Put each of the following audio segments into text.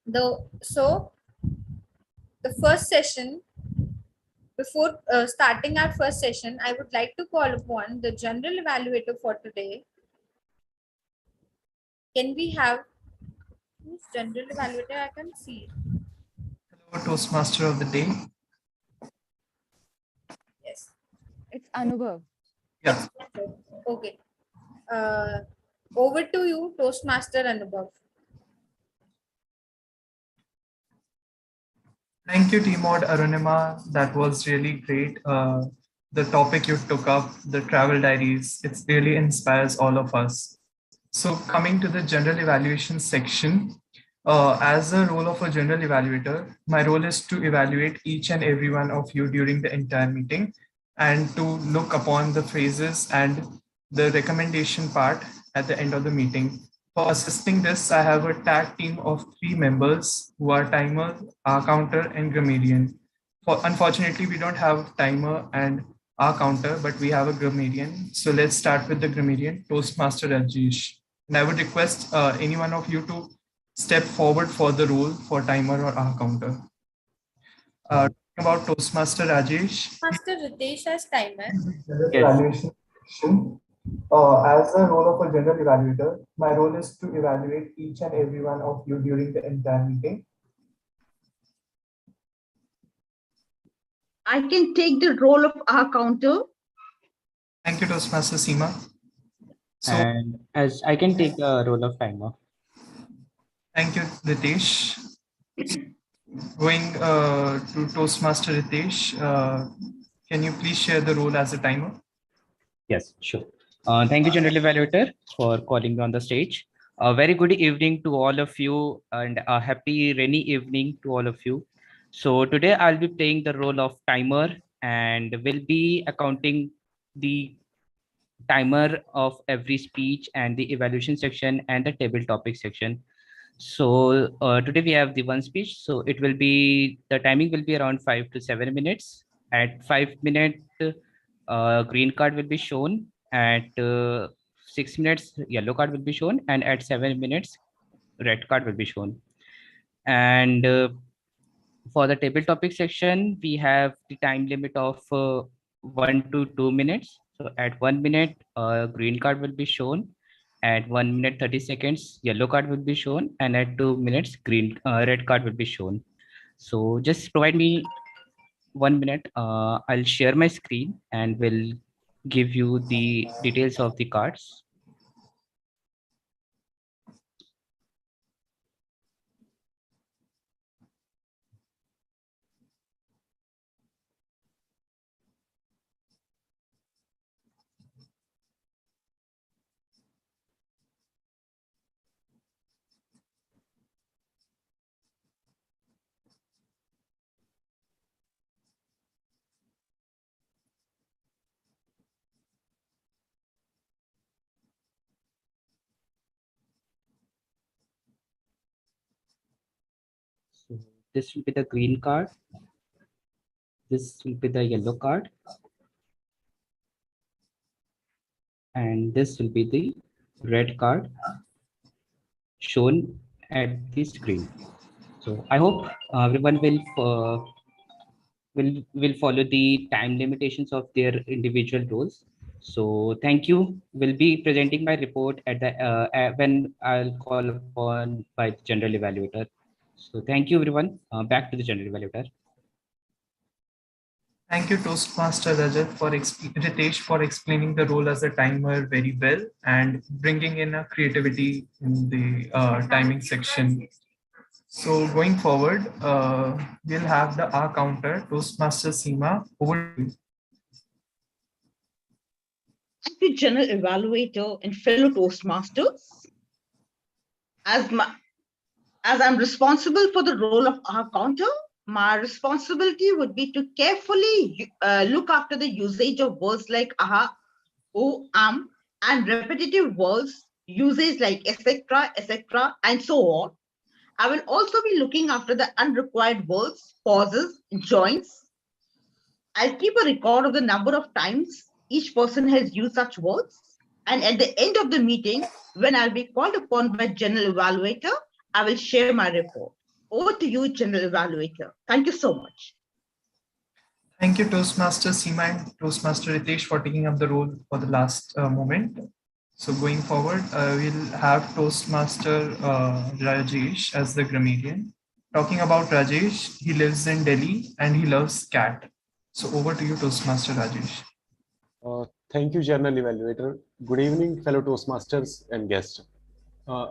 The first session, before starting our first session, I would like to call upon the general evaluator for today. Can we have who's general evaluator? I can see. Hello, Toastmaster of the day. Yes. It's Anubhav. Yeah. Okay. Over to you, Toastmaster Anubhav. Thank you, T-Mod Arunima. That was really great. The topic you took up, the travel diaries, it really inspires all of us. So coming to the general evaluation section, as a role of a general evaluator, my role is to evaluate each and every one of you during the entire meeting and to look upon the phrases and the recommendation part at the end of the meeting. For assisting this, I have a tag team of 3 members who are timer, counter, and grammarian. Unfortunately, we don't have timer and counter, but we have a grammarian. So let's start with the grammarian, Toastmaster Rajesh. And I would request any one of you to step forward for the role for timer or counter. About Toastmaster Rajesh. Master Ritesh as timer. Yes. As a role of a general evaluator, my role is to evaluate each and every one of you during the entire meeting. I can take the role of our counter. Thank you, Toastmaster Seema. So, and as I can take the role of timer. Thank you, Ritesh. Going to Toastmaster Ritesh, can you please share the role as a timer? Yes, sure. Thank you, General Evaluator, for calling me on the stage. A very good evening to all of you and a happy rainy evening to all of you. So today I'll be playing the role of timer and will be accounting the timer of every speech and the evaluation section and the table topic section. So today we have the one speech. So it will be, the timing will be around 5 to 7 minutes. At 5 minutes, green card will be shown. At 6 minutes, yellow card will be shown. And at 7 minutes, red card will be shown. And for the table topic section, we have the time limit of 1 to 2 minutes. So at 1 minute, green card will be shown. At 1 minute 30 seconds, yellow card will be shown, and at 2 minutes, red card will be shown. So just provide me 1 minute. I'll share my screen and will give you the details of the cards. So this will be the green card. This will be the yellow card. And this will be the red card shown at the screen. So I hope everyone will follow the time limitations of their individual roles. So thank you. Will be presenting my report at the when I'll call upon by the general evaluator. So thank you, everyone. Back to the general evaluator. Thank you, Toastmaster Ritesh, for explaining the role as a timer very well and bringing in a creativity in the timing section. So going forward, we'll have the R counter, Toastmaster Seema. Over to you. Thank you, General Evaluator and fellow Toastmasters. As I'm responsible for the role of our counter, my responsibility would be to carefully look after the usage of words like aha, oh, and repetitive words, usage like etc., and so on. I will also be looking after the unrequired words, pauses, joins. I'll keep a record of the number of times each person has used such words. And at the end of the meeting, when I'll be called upon by General Evaluator, I will share my report. Over to you, General Evaluator. Thank you so much. Thank you, Toastmaster Seema and Toastmaster Ritesh, for taking up the role for the last moment. So going forward, we'll have Toastmaster Rajesh as the grammarian. Talking about Rajesh, he lives in Delhi and he loves cat. So over to you, Toastmaster Rajesh. Thank you, Journal Evaluator. Good evening, fellow Toastmasters and guests.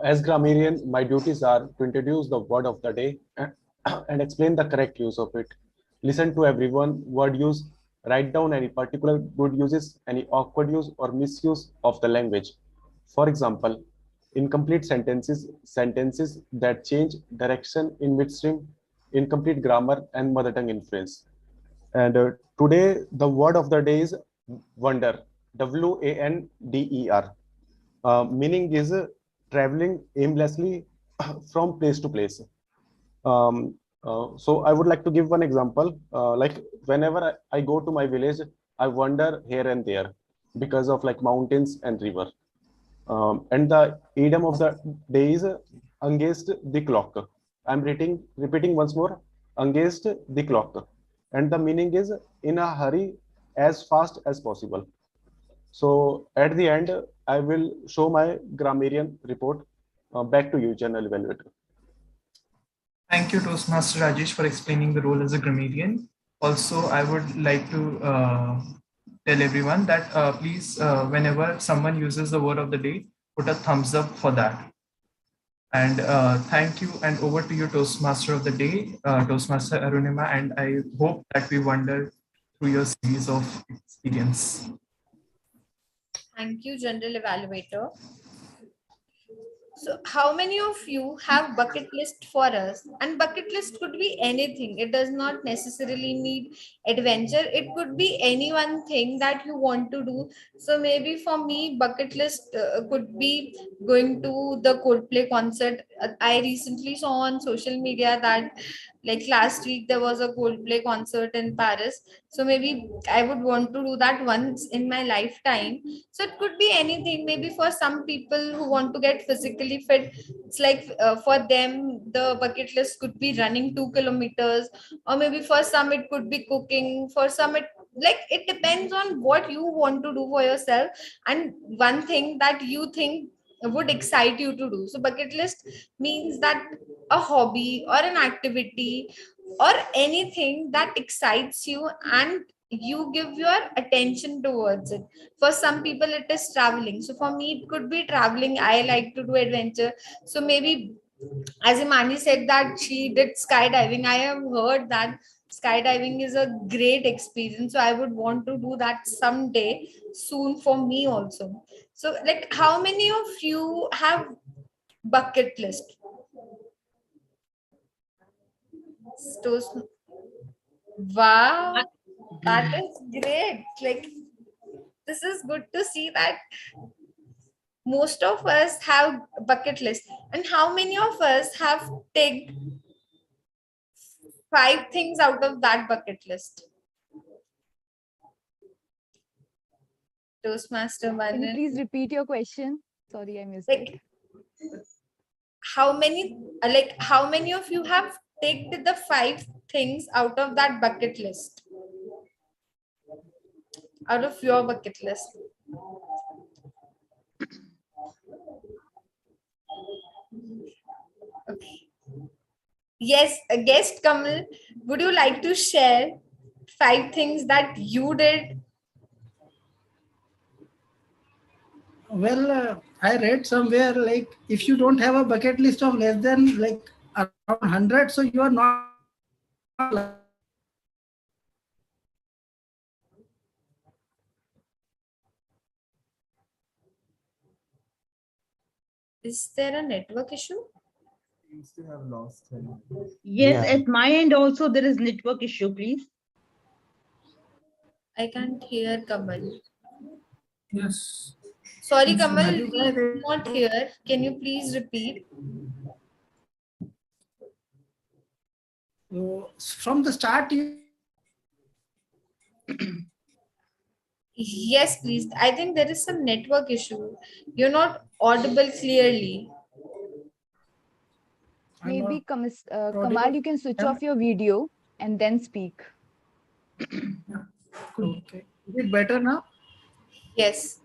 As grammarian, my duties are to introduce the word of the day and explain the correct use of it. Listen to everyone, word use, write down any particular good uses, any awkward use or misuse of the language. For example, incomplete sentences, sentences that change direction in midstream, incomplete grammar, and mother tongue influence. And today, the word of the day is wander, WANDER. Meaning is traveling aimlessly from place to place. So I would like to give one example. Like whenever I go to my village, I wander here and there because of like mountains and river. And the idiom of the day is against the clock. I'm repeating once more, against the clock. And the meaning is in a hurry as fast as possible. So at the end, I will show my grammarian report. Back to you, General Evaluator. Thank you, Toastmaster Rajesh, for explaining the role as a grammarian. Also, I would like to tell everyone that please, whenever someone uses the word of the day, put a thumbs up for that. And thank you, and over to you, Toastmaster of the day, Toastmaster Arunima, and I hope that we wander through your series of experience. Thank you, General Evaluator. So how many of you have bucket list for us? And bucket list could be anything. It does not necessarily need adventure. It could be any one thing that you want to do. So maybe for me, bucket list could be going to the Coldplay concert. I recently saw on social media that like last week there was a Coldplay concert in Paris. So maybe I would want to do that once in my lifetime. So it could be anything. Maybe for some people who want to get physically fit, it's like for them the bucket list could be running 2 kilometers, or maybe for some it could be cooking. For some it depends on what you want to do for yourself and one thing that you think would excite you to do. So bucket list means that a hobby or an activity or anything that excites you and you give your attention towards it. For some people it is traveling, so for me it could be traveling. I like to do adventure, so maybe as Imani said that she did skydiving, I have heard that skydiving is a great experience, so I would want to do that someday soon for me also. So like how many of you have bucket list? Wow, that is great. Like this is good to see that most of us have bucket list. And how many of us have ticked 5 things out of that bucket list? Toastmaster Can you Manan. please repeat your question? Sorry, I missed it. How many of you have ticked the 5 things out of that bucket list? Out of your bucket list. Okay. Yes, a guest Kamal, would you like to share 5 things that you did? Well, I read somewhere like if you don't have a bucket list of less than like around 100, so you are not allowed. Is there a network issue? Seems to have lost him. Yes, Yeah. at my end also there is network issue, please. I can't hear Kamal. Yes. Sorry, So Kamal, have you we tried did it? not hear. Can you please repeat? So from the start, you Yes, please. I think there is some network issue. You're not audible clearly. I'm Maybe not Kamal, audible. you can switch Am- off your video and then speak. Okay. Is it better now? Yes.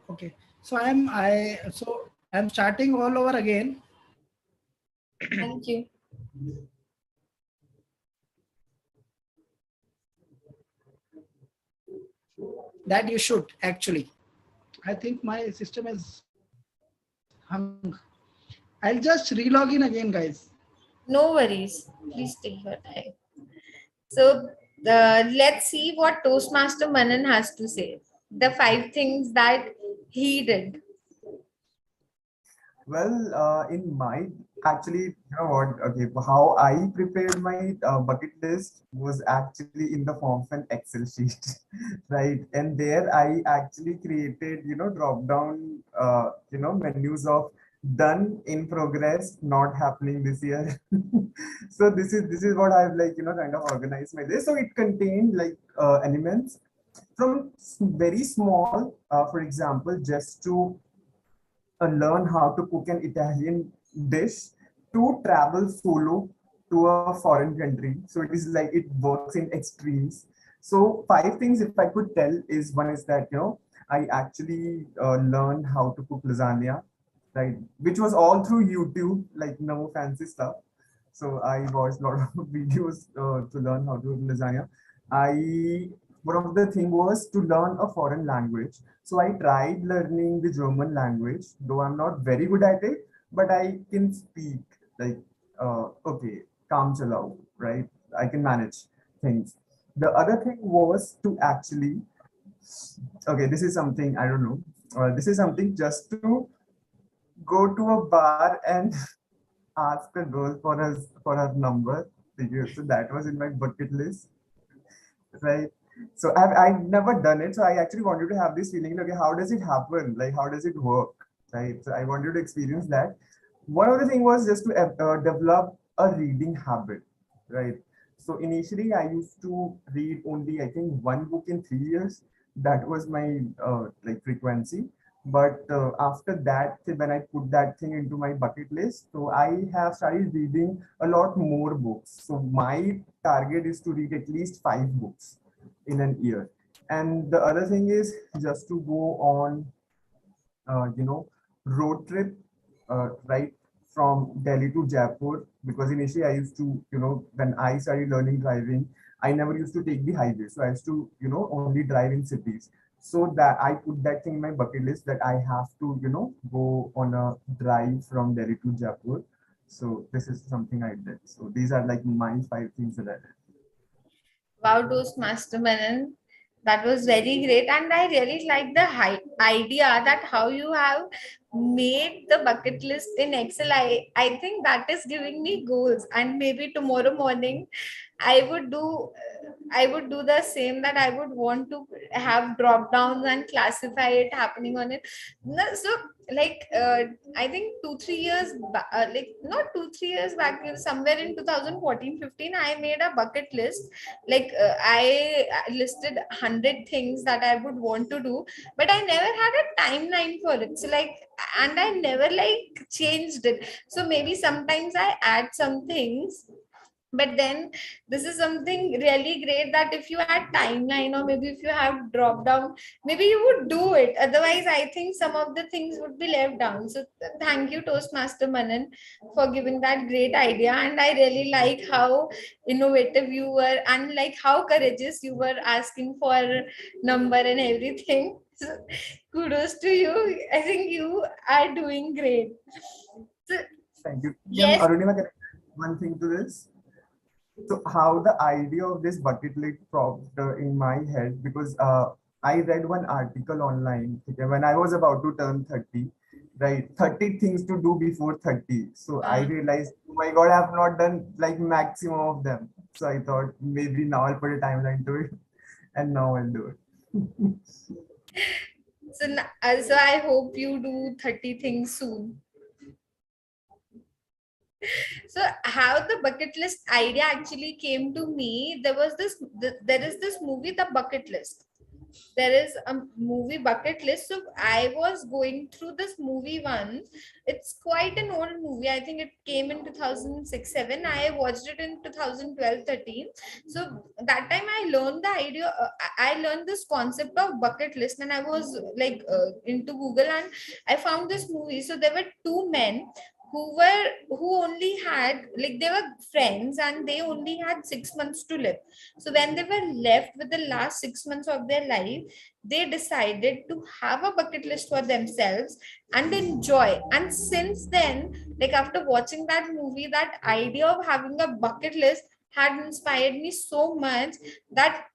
Okay. So I'm starting all over again. Thank you. That you should actually. I think my system is hung. I'll just relog in again, guys. No worries. Please take your time. So let's see what Toastmaster Manan has to say. The 5 things that he did. Well, in my actually, you know what? Okay, how I prepared my bucket list was actually in the form of an Excel sheet, right? And there I actually created, drop down, menus of done, in progress, not happening this year. So this is what I've like, kind of organized my list. So it contained like elements from very small, for example, just to learn how to cook an Italian dish to travel solo to a foreign country. So it is like it works in extremes. So 5 things, if I could tell, is one is that I actually learned how to cook lasagna, right? Which was all through YouTube, like no fancy stuff. So I watched a lot of videos to learn how to do lasagna. I One of the thing was to learn a foreign language. So I tried learning the German language, though I'm not very good at it, but I can speak like okay, काम चलाओ, right? I can manage things. The other thing was to actually okay, this is something I don't know. This is something just to go to a bar and ask a girl for her number. So that was in my bucket list, right? So I've never done it. So I actually wanted to have this feeling, like, okay, how does it happen? Like, how does it work? Right. So I wanted to experience that. One of the thing was just to develop a reading habit, right? So initially I used to read only, I think, one book in 3 years. That was my like frequency. But after that, when I put that thing into my bucket list, so I have started reading a lot more books. So my target is to read at least 5 books in an year. And the other thing is just to go on, road trip, right, from Delhi to Jaipur. Because initially I used to, when I started learning driving, I never used to take the highway. So I used to, only drive in cities. So that I put that thing in my bucket list that I have to, go on a drive from Delhi to Jaipur. So this is something I did. So these are like my 5 things that I did. Wow, Toastmaster Manan. That was very great. And I really like the idea that how you have made the bucket list in Excel. I think that is giving me goals. And maybe tomorrow morning I would do the same, that I would want to have drop downs and classify it happening on it. So like I think 2-3 years like not 2-3 years back, somewhere in 2014-15, I made a bucket list. Like I listed 100 things that I would want to do, but I never had a timeline for it. So like, and I never like changed it. So maybe sometimes I add some things, but then this is something really great, that if you had timeline, or maybe if you have drop down, maybe you would do it. Otherwise I think some of the things would be left down. So thank you, Toastmaster Manan, for giving that great idea. And I really like how innovative you were, and like how courageous you were asking for number and everything. So kudos to you. I think you are doing great. So Thank you. yes. Arunima, can I add one thing to this? So how the idea of this bucket list popped in my head, because I read one article online, okay, when I was about to turn 30, right? 30 things to do before 30. So I realized, oh my God, I have not done like maximum of them. So I thought maybe now I'll put a timeline to it, and now I'll do it. So I hope you do 30 things soon. So how the bucket list idea actually came to me, there is this movie, The Bucket List. there is a movie bucket list. So I was going through this movie once. It's quite an old movie. I think it came in 2006 7. I watched it in 2012 13. So that time I learned the idea. I learned this concept of bucket list, and I was like into Google, and I found this movie. So there were two men who only had, like, they were friends and they only had 6 months to live. So when they were left with the last 6 months of their life, they decided to have a bucket list for themselves and enjoy. And since then, like, after watching that movie, that idea of having a bucket list had inspired me so much that,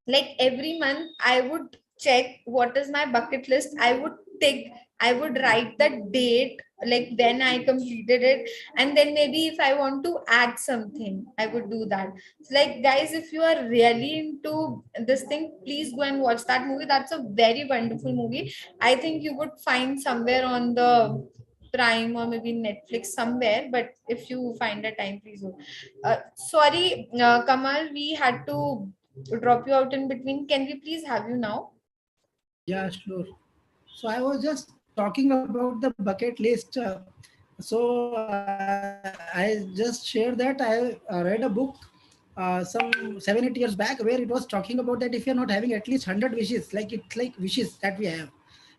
like, every month I would check what is my bucket list. I would take, I would write the date, like when I completed it, and then maybe if I want to add something, I would do that. So, like, guys, if you are really into this thing, please go and watch that movie. That's a very wonderful movie. I think you would find somewhere on the Prime or maybe Netflix somewhere, but if you find a time, please go. Sorry, Kamal, we had to drop you out in between. Can we please have you now? Yeah, sure. So I was just talking about the bucket list. I just shared that I read a book some 7 8 years back where it was talking about that if you're not having at least 100 wishes, like it's like wishes that we have,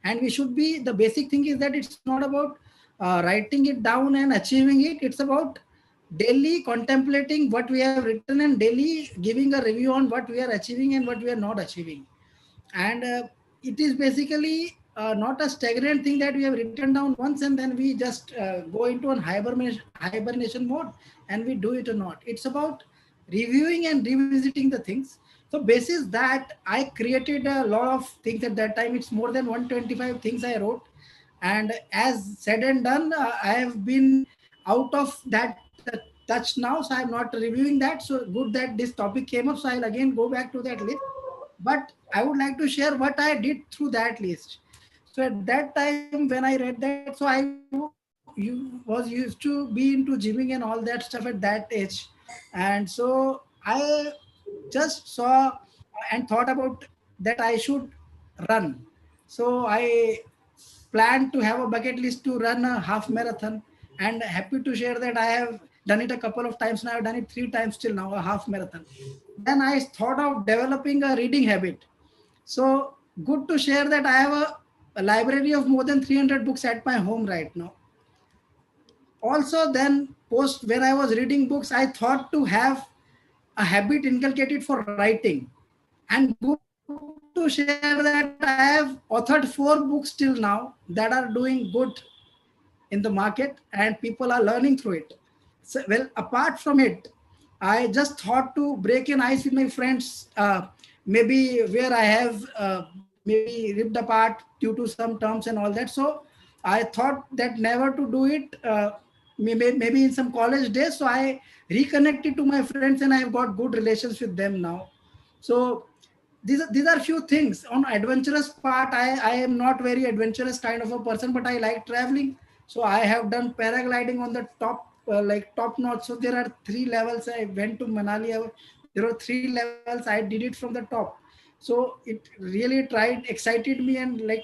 and we should be, the basic thing is that it's not about writing it down and achieving it. It's about daily contemplating what we have written and daily giving a review on what we are achieving and what we are not achieving. And it is basically not a stagnant thing that we have written down once and then we just go into an hibernation mode and we do it or not. It's about reviewing and revisiting the things. So basis that I created a lot of things at that time. It's more than 125 things I wrote, and as said and done, I have been out of that touch now, so I'm not reviewing that. So good that this topic came up, so I'll again go back to that list. But I would like to share what I did through that list. So at that time when I read that, so was used to be into gymming and all that stuff at that age. And so I just saw and thought about that I should run. So I planned to have a bucket list to run a half marathon, and happy to share that I have done it a couple of times now. I've done it 3 times till now, a half marathon. Then I thought of developing a reading habit. So good to share that I have a library of more than 300 books at my home right now. Also, then post when I was reading books, I thought to have a habit inculcated for writing. And good to share that I have authored 4 books till now that are doing good in the market and people are learning through it. So, well, apart from it, I just thought to break an ice with my friends, maybe where I have maybe ripped apart due to some terms and all that. So I thought that never to do it. Maybe in some college days. So I reconnected to my friends and I've got good relations with them now. So these are few things. On adventurous part, I am not very adventurous kind of a person, but I like traveling. So I have done paragliding on the top, like top notch. So there are 3 levels. I went to Manali. There were 3 levels. I did it from the top. So it really excited me, and like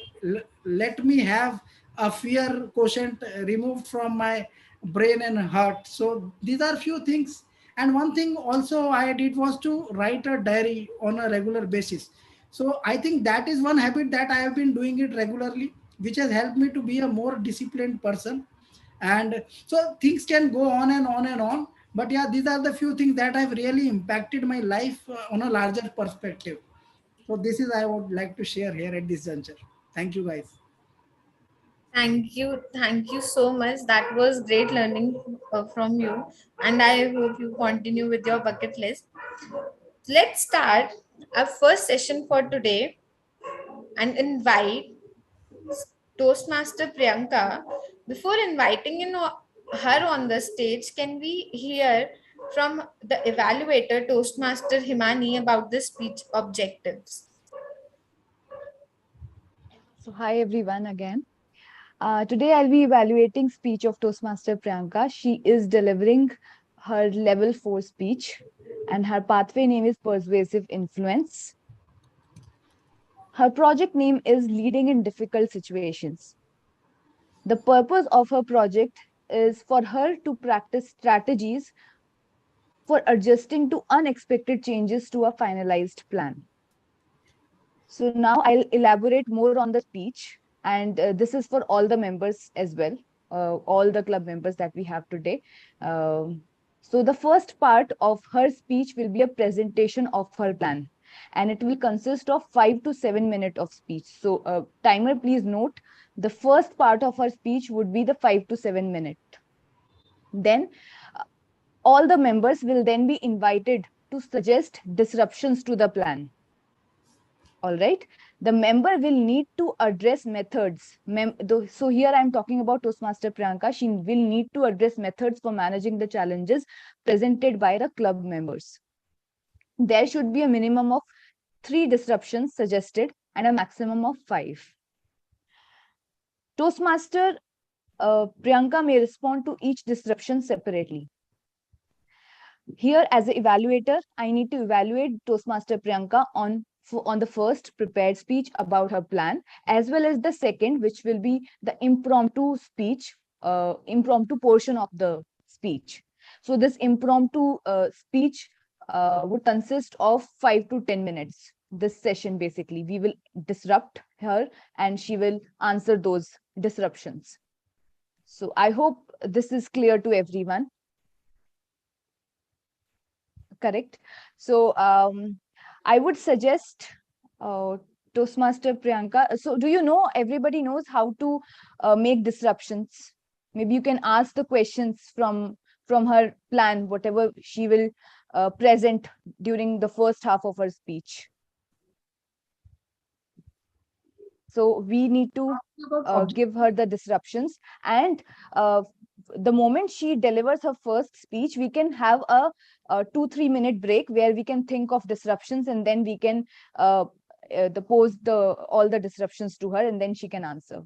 let me have a fear quotient removed from my brain and heart. So these are few things. And one thing also I did was to write a diary on a regular basis. So I think that is one habit that I have been doing it regularly, which has helped me to be a more disciplined person. And so things can go on and on and on. But yeah, these are the few things that have really impacted my life on a larger perspective. So this is I would like to share here at this juncture. Thank you guys. Thank you so much. That was great learning from you, and I hope you continue with your bucket list. Let's start our first session for today and invite Toastmaster Priyanka. Before inviting her on the stage, can we hear from the evaluator, Toastmaster Himani, about the speech objectives? So hi everyone again. Today I'll be evaluating speech of Toastmaster Priyanka. She is delivering her level 4 speech and her pathway name is Persuasive Influence. Her project name is Leading in Difficult Situations. The purpose of her project is for her to practice strategies for adjusting to unexpected changes to a finalized plan. So now I'll elaborate more on the speech, and this is for all the members as well, all the club members that we have today. So the first part of her speech will be a presentation of her plan, and it will consist of 5 to 7 minutes of speech. So timer, please note, the first part of her speech would be the 5 to 7 minute. Then all the members will then be invited to suggest disruptions to the plan. All right, the member will need to address methods. So here I'm talking about Toastmaster Priyanka. She will need to address methods for managing the challenges presented by the club members. There should be a minimum of 3 disruptions suggested and a maximum of 5. Toastmaster Priyanka may respond to each disruption separately. Here, as an evaluator, I need to evaluate Toastmaster Priyanka on the first prepared speech about her plan, as well as the second, which will be the impromptu speech, impromptu portion of the speech. So this impromptu speech would consist of 5 to 10 minutes. This session, basically, we will disrupt her and she will answer those disruptions. So I hope this is clear to everyone. Correct. So I would suggest Toastmaster Priyanka. So do you know, everybody knows how to make disruptions? Maybe you can ask the questions from her plan, whatever she will present during the first half of her speech. So we need to give her the disruptions, and the moment she delivers her first speech, we can have a 2-3 minute break where we can think of disruptions, and then we can pose all the disruptions to her, and then she can answer.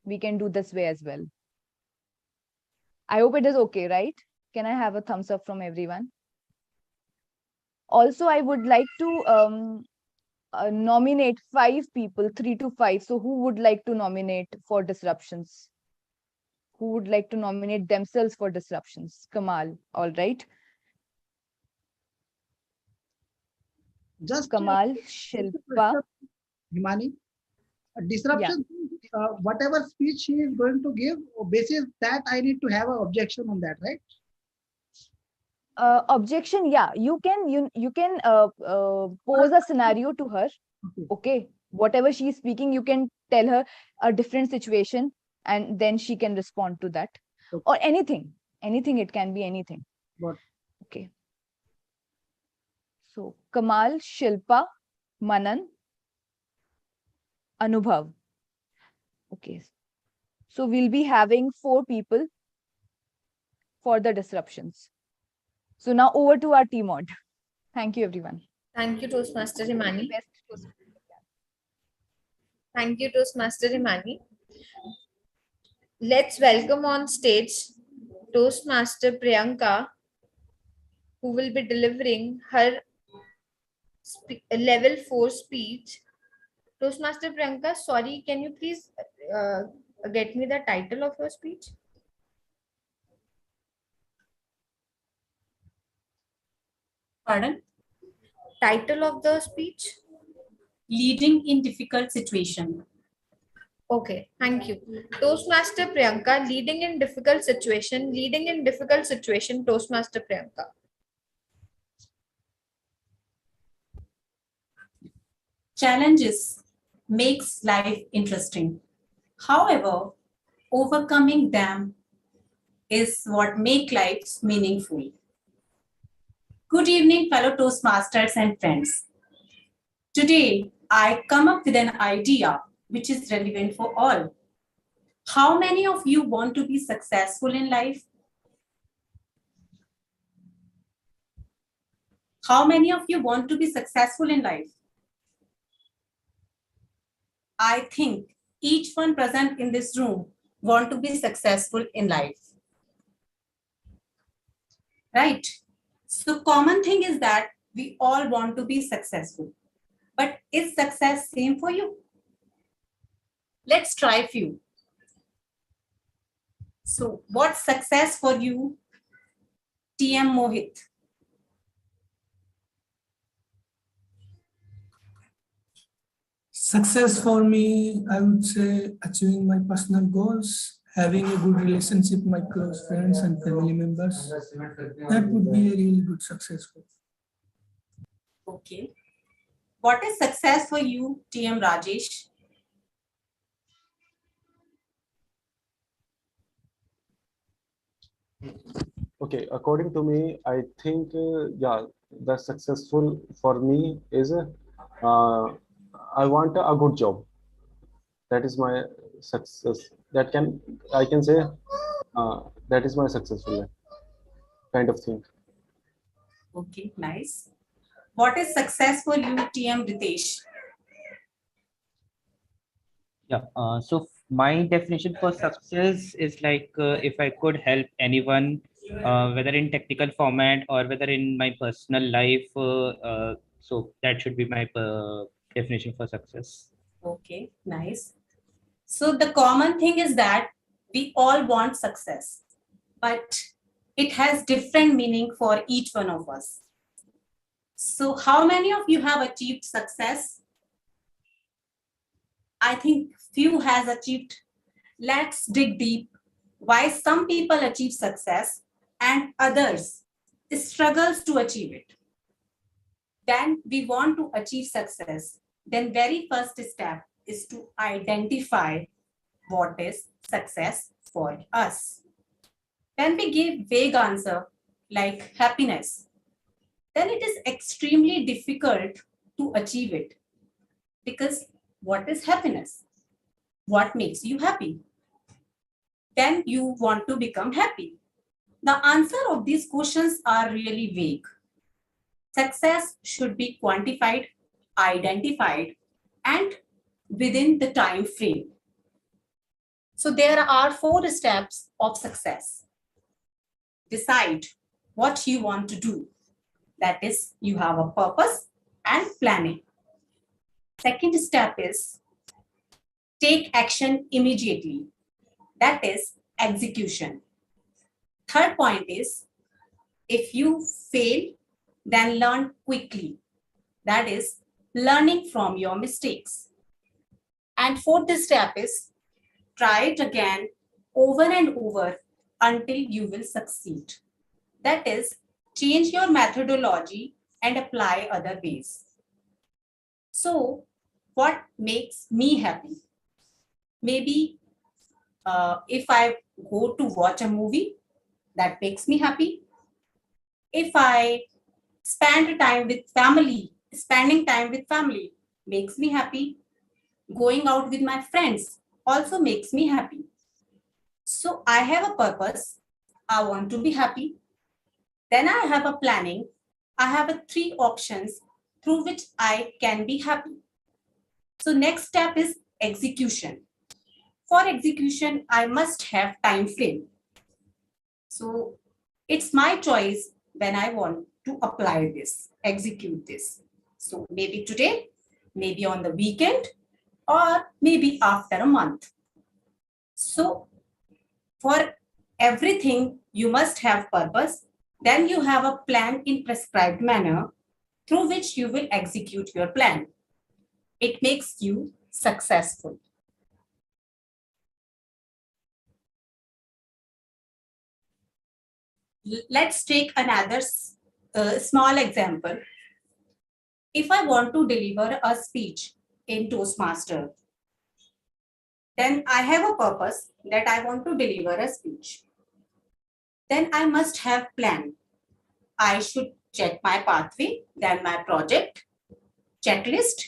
We can do this way as well. I hope it is okay, right? Can I have a thumbs up from everyone? Also, I would like to nominate 5 people, 3 to 5. So who would like to nominate for disruptions? Who would like to nominate themselves for disruptions? Kamal, all right. Just Kamal, Shilpa. Himani, disruption, whatever speech she is going to give, basis that I need to have an objection on that, right? Objection, yeah, you can pose a scenario to her. Okay, whatever she is speaking, you can tell her a different situation, and then she can respond to that. Okay. Or anything, it can be anything. Got it. Okay, so Kamal, Shilpa, Manan, Anubhav. Okay, so we'll be having 4 people for the disruptions. So now over to our team mod. Thank you, everyone. Thank you, Toastmaster Himani. Best. Thank you, Toastmaster Himani. Let's welcome on stage Toastmaster Priyanka, who will be delivering her level 4 speech. Toastmaster Priyanka, sorry, can you please get me the title of your speech? Pardon? Title of the speech? Leading in difficult situation. Okay, thank you. Toastmaster Priyanka, leading in difficult situation, Toastmaster Priyanka. Challenges makes life interesting. However, overcoming them is what makes life meaningful. Good evening, fellow Toastmasters and friends. Today, I come up with an idea which is relevant for all. How many of you want to be successful in life? How many of you want to be successful in life? I think each one present in this room want to be successful in life. Right? So common thing is that we all want to be successful. But is success same for you? Let's try few. So what's success for you, TM Mohit? Success for me, I would say achieving my personal goals, having a good relationship with my close friends and family members. That would be a really good success for me. Okay. What is success for you, TM Rajesh? Okay, according to me, I think yeah, the successful for me is I want a good job. That is my success. That can I can say that is my successful kind of thing. Okay, nice. What is success for you, TM Ritesh? Yeah. So my definition for success is like if I could help anyone, whether in technical format or whether in my personal life. So that should be my definition for success. Okay, nice. So the common thing is that we all want success, but it has different meaning for each one of us. So how many of you have achieved success? I think few has achieved. Let's dig deep why some people achieve success and others struggles to achieve it. Then we want to achieve success. Then very first step is to identify what is success for us. Then we give vague answer like happiness. Then it is extremely difficult to achieve it because what is happiness? What makes you happy? Then you want to become happy. The answer of these questions are really vague. Success should be quantified, identified, and within the time frame. So there are 4 steps of success. Decide what you want to do. That is, you have a purpose and planning. Second step is take action immediately. That is execution. Third point is if you fail, then learn quickly. That is learning from your mistakes. And fourth step is try it again over and over until you will succeed. That is change your methodology and apply other ways. So what makes me happy? Maybe if I go to watch a movie, that makes me happy. If I spending time with family makes me happy. Going out with my friends also makes me happy. So I have a purpose. I want to be happy. Then I have a planning. I have a 3 options through which I can be happy. So next step is execution. For execution, I must have time frame. So it's my choice when I want to apply this, execute this. So maybe today, maybe on the weekend, or maybe after a month. So for everything, you must have purpose. Then you have a plan in prescribed manner through which you will execute your plan. It makes you successful. Let's take another small example. If I want to deliver a speech in Toastmaster, then I have a purpose that I want to deliver a speech. Then I must have plan. I should check my pathway, then my project, checklist,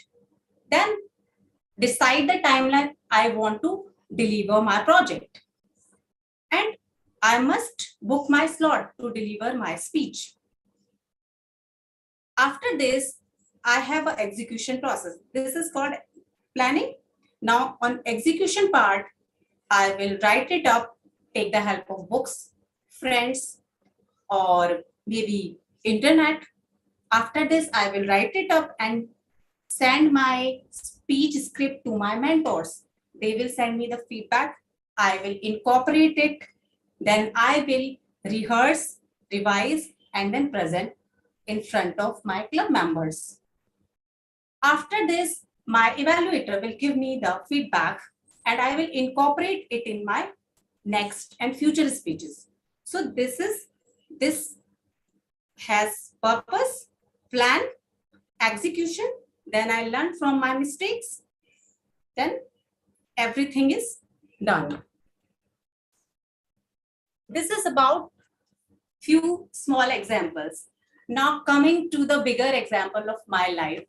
then decide the timeline I want to deliver my project. And I must book my slot to deliver my speech. After this, I have an execution process. This is called planning. Now on execution part, I will write it up, take the help of books, friends, or maybe internet. After this, I will write it up and send my speech script to my mentors. They will send me the feedback. I will incorporate it. Then I will rehearse, revise, and then present in front of my club members. After this, my evaluator will give me the feedback and I will incorporate it in my next and future speeches. So this has purpose, plan, execution. Then I learn from my mistakes. Then everything is done. This is about few small examples. Now coming to the bigger example of my life,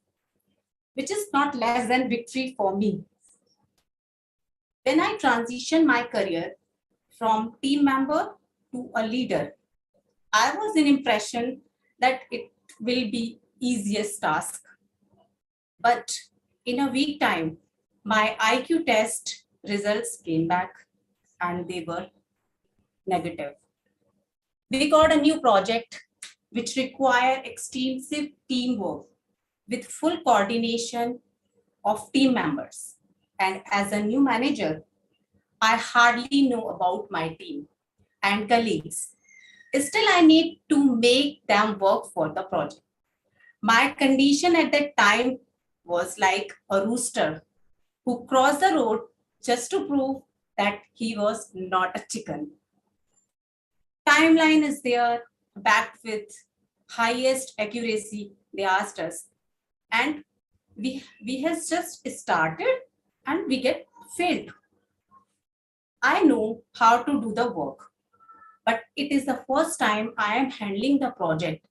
which is not less than victory for me. When I transitioned my career from team member to a leader, I was in impression that it will be easiest task. But in a week time, my IQ test results came back and they were negative. We got a new project which required extensive teamwork with full coordination of team members. And as a new manager, I hardly know about my team and colleagues. Still, I need to make them work for the project. My condition at that time was like a rooster who crossed the road just to prove that he was not a chicken. Timeline is there, backed with highest accuracy, they asked us. And we has just started and we get failed. I know how to do the work, but it is the first time I am handling the project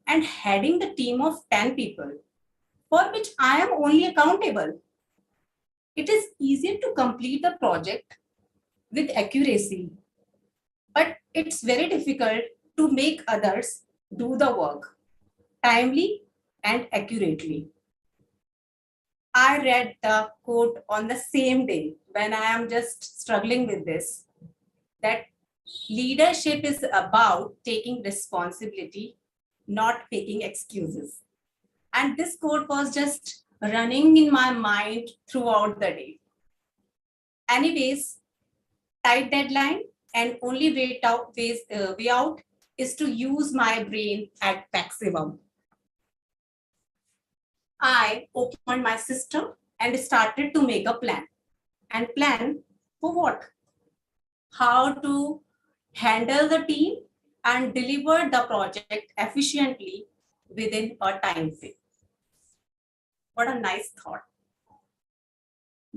and heading the team of 10 people for which I am only accountable. It is easier to complete the project with accuracy, but it's very difficult to make others do the work timely and accurately. I read the quote on the same day when I am just struggling with this, that leadership is about taking responsibility, not making excuses. And this quote was just running in my mind throughout the day. Anyways, tight deadline and only way out is to use my brain at maximum. I opened my system and started to make a plan. And plan for what? How to handle the team and deliver the project efficiently within a time frame. What a nice thought.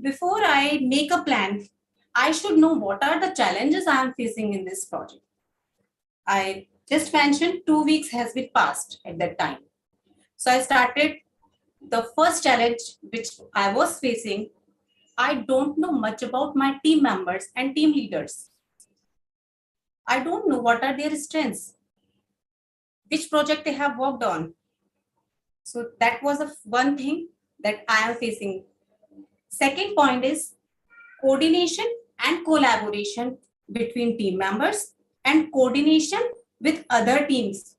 Before I make a plan, I should know what are the challenges I am facing in this project. I just mentioned 2 weeks has been passed at that time. So I started the first challenge which I was facing. I don't know much about my team members and team leaders. I don't know what are their strengths, which project they have worked on. So that was one thing that I am facing. Second point is coordination and collaboration between team members and coordination with other teams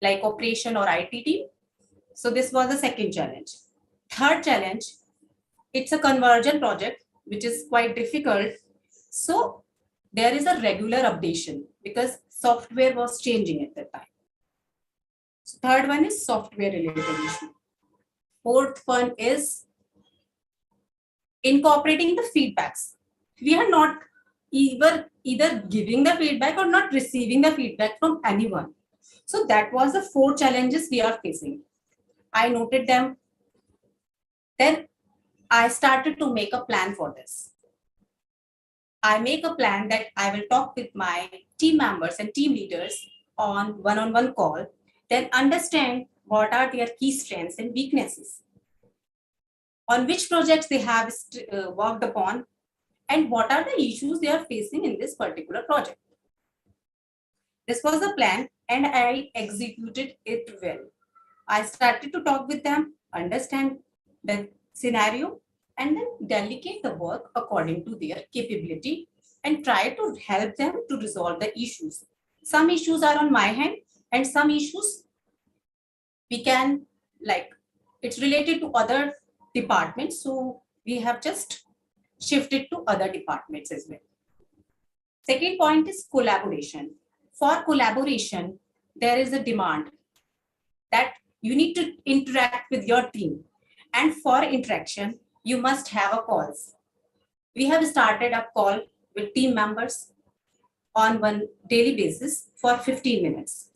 like operation or IT team. So this was the second challenge. Third challenge, it's a conversion project, which is quite difficult. So there is a regular updation because software was changing at that time. So third one is software related issue. Fourth one is incorporating the feedbacks. We are not either giving the feedback or not receiving the feedback from anyone. So that was the 4 challenges we are facing. I noted them. Then I started to make a plan for this. I make a plan that I will talk with my team members and team leaders on one-on-one call, then understand what are their key strengths and weaknesses, on which projects they have worked upon, and what are the issues they are facing in this particular project. This was the plan and I executed it well. I started to talk with them, understand the scenario, and then delegate the work according to their capability and try to help them to resolve the issues. Some issues are on my hand and some issues we can it's related to other departments. So we have just shifted to other departments as well. Second point is collaboration. For collaboration, there is a demand that you need to interact with your team. And for interaction, you must have a calls. We have started a call with team members on one daily basis for 15 minutes.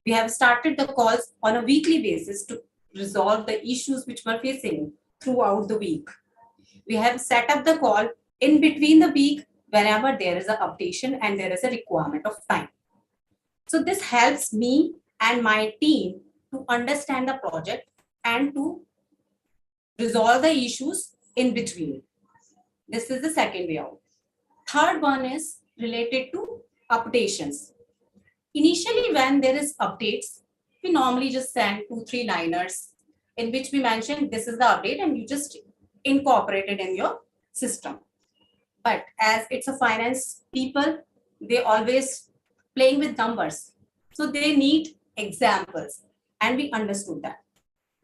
We have started the calls on a weekly basis to resolve the issues which we're facing throughout the week. We have set up the call in between the week whenever there is an updation and there is a requirement of time. So this helps me and my team to understand the project and to resolve the issues in between. This is the second way out. Third one is related to updations. Initially, when there is updates, we normally just send 2-3 liners in which we mention this is the update and you just incorporate it in your system. But as it's a finance people, they always playing with numbers. So they need examples, and we understood that.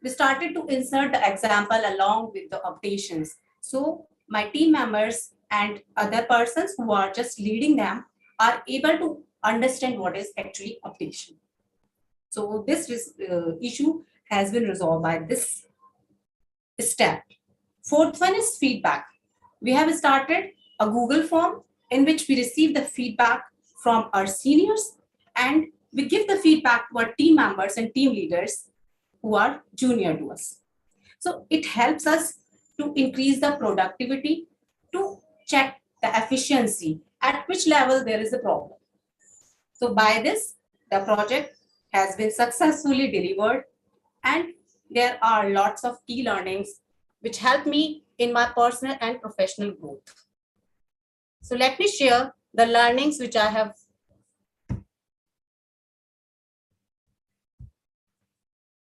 We started to insert the example along with the updations. So my team members and other persons who are just leading them are able to understand what is actually updation. So this issue has been resolved by this step. Fourth one is feedback. We have started a Google form in which we receive the feedback from our seniors and we give the feedback to our team members and team leaders who are junior to us. So it helps us to increase the productivity, to check the efficiency, at which level there is a problem. So by this, the project has been successfully delivered and there are lots of key learnings which help me in my personal and professional growth. So let me share the learnings which I have.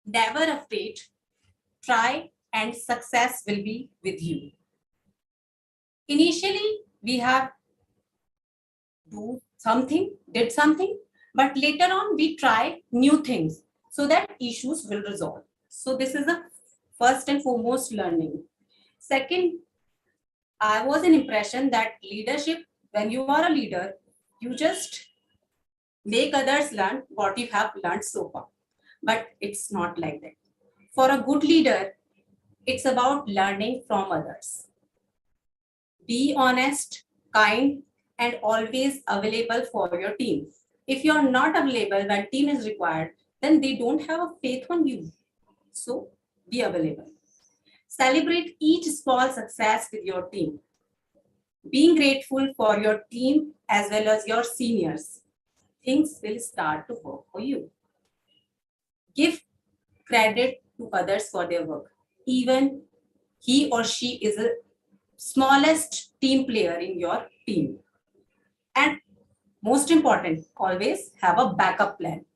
Never afraid, try and success will be with you. Initially, we have did something, but later on we try new things so that issues will resolve. So this is the first and foremost learning. Second, I was an impression that leadership, when you are a leader, you just make others learn what you have learned so far. But it's not like that. For a good leader, it's about learning from others. Be honest, kind, and always available for your team. If you're not available when team is required, then they don't have a faith on you. So be available. Celebrate each small success with your team. Being grateful for your team as well as your seniors, things will start to work for you. Give credit to others for their work. Even he or she is a smallest team player in your team. And most important, always have a backup plan.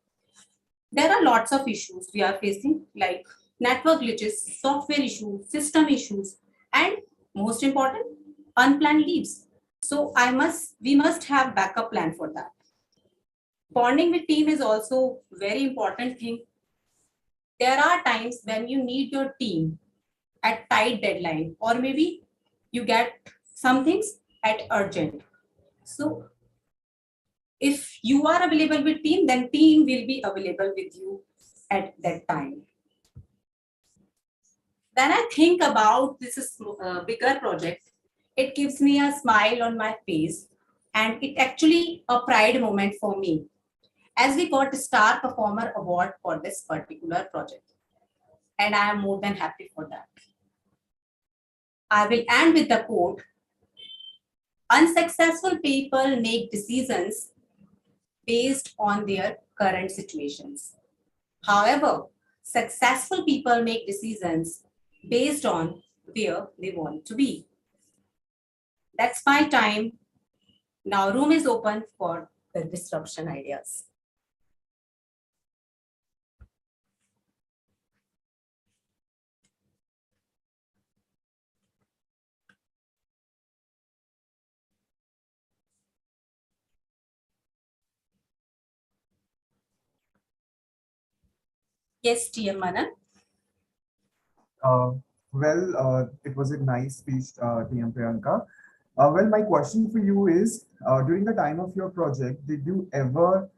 There are lots of issues we are facing like network glitches, software issues, system issues, and most important, unplanned leaves. So we must have backup plan for that. Bonding with team is also very important thing. There are times when you need your team at tight deadline, or maybe you get some things at urgent. So if you are available with team, then team will be available with you at that time. When I think about this bigger project, it gives me a smile on my face and it actually a pride moment for me as we got Star Performer Award for this particular project. And I am more than happy for that. I will end with the quote, unsuccessful people make decisions based on their current situations. However, successful people make decisions based on where they want to be. That's my time. Now room is open for the disruption ideas. Yes, dear Manan. It was a nice speech, TM Priyanka. Well, my question for you is, during the time of your project, did you ever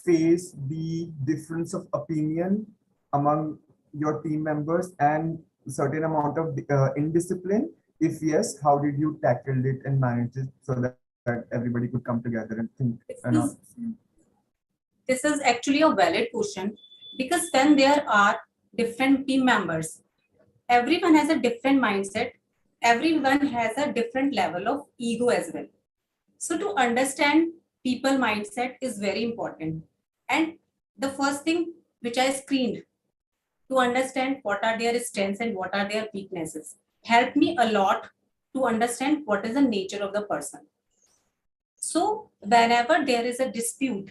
face the difference of opinion among your team members and certain amount of indiscipline? If yes, how did you tackle it and manage it so that everybody could come together and think? This is actually a valid question, because when there are different team members, everyone has a different mindset, everyone has a different level of ego as well. So to understand people mindset is very important. And the first thing which I screened to understand what are their strengths and what are their weaknesses helped me a lot to understand what is the nature of the person. So whenever there is a dispute,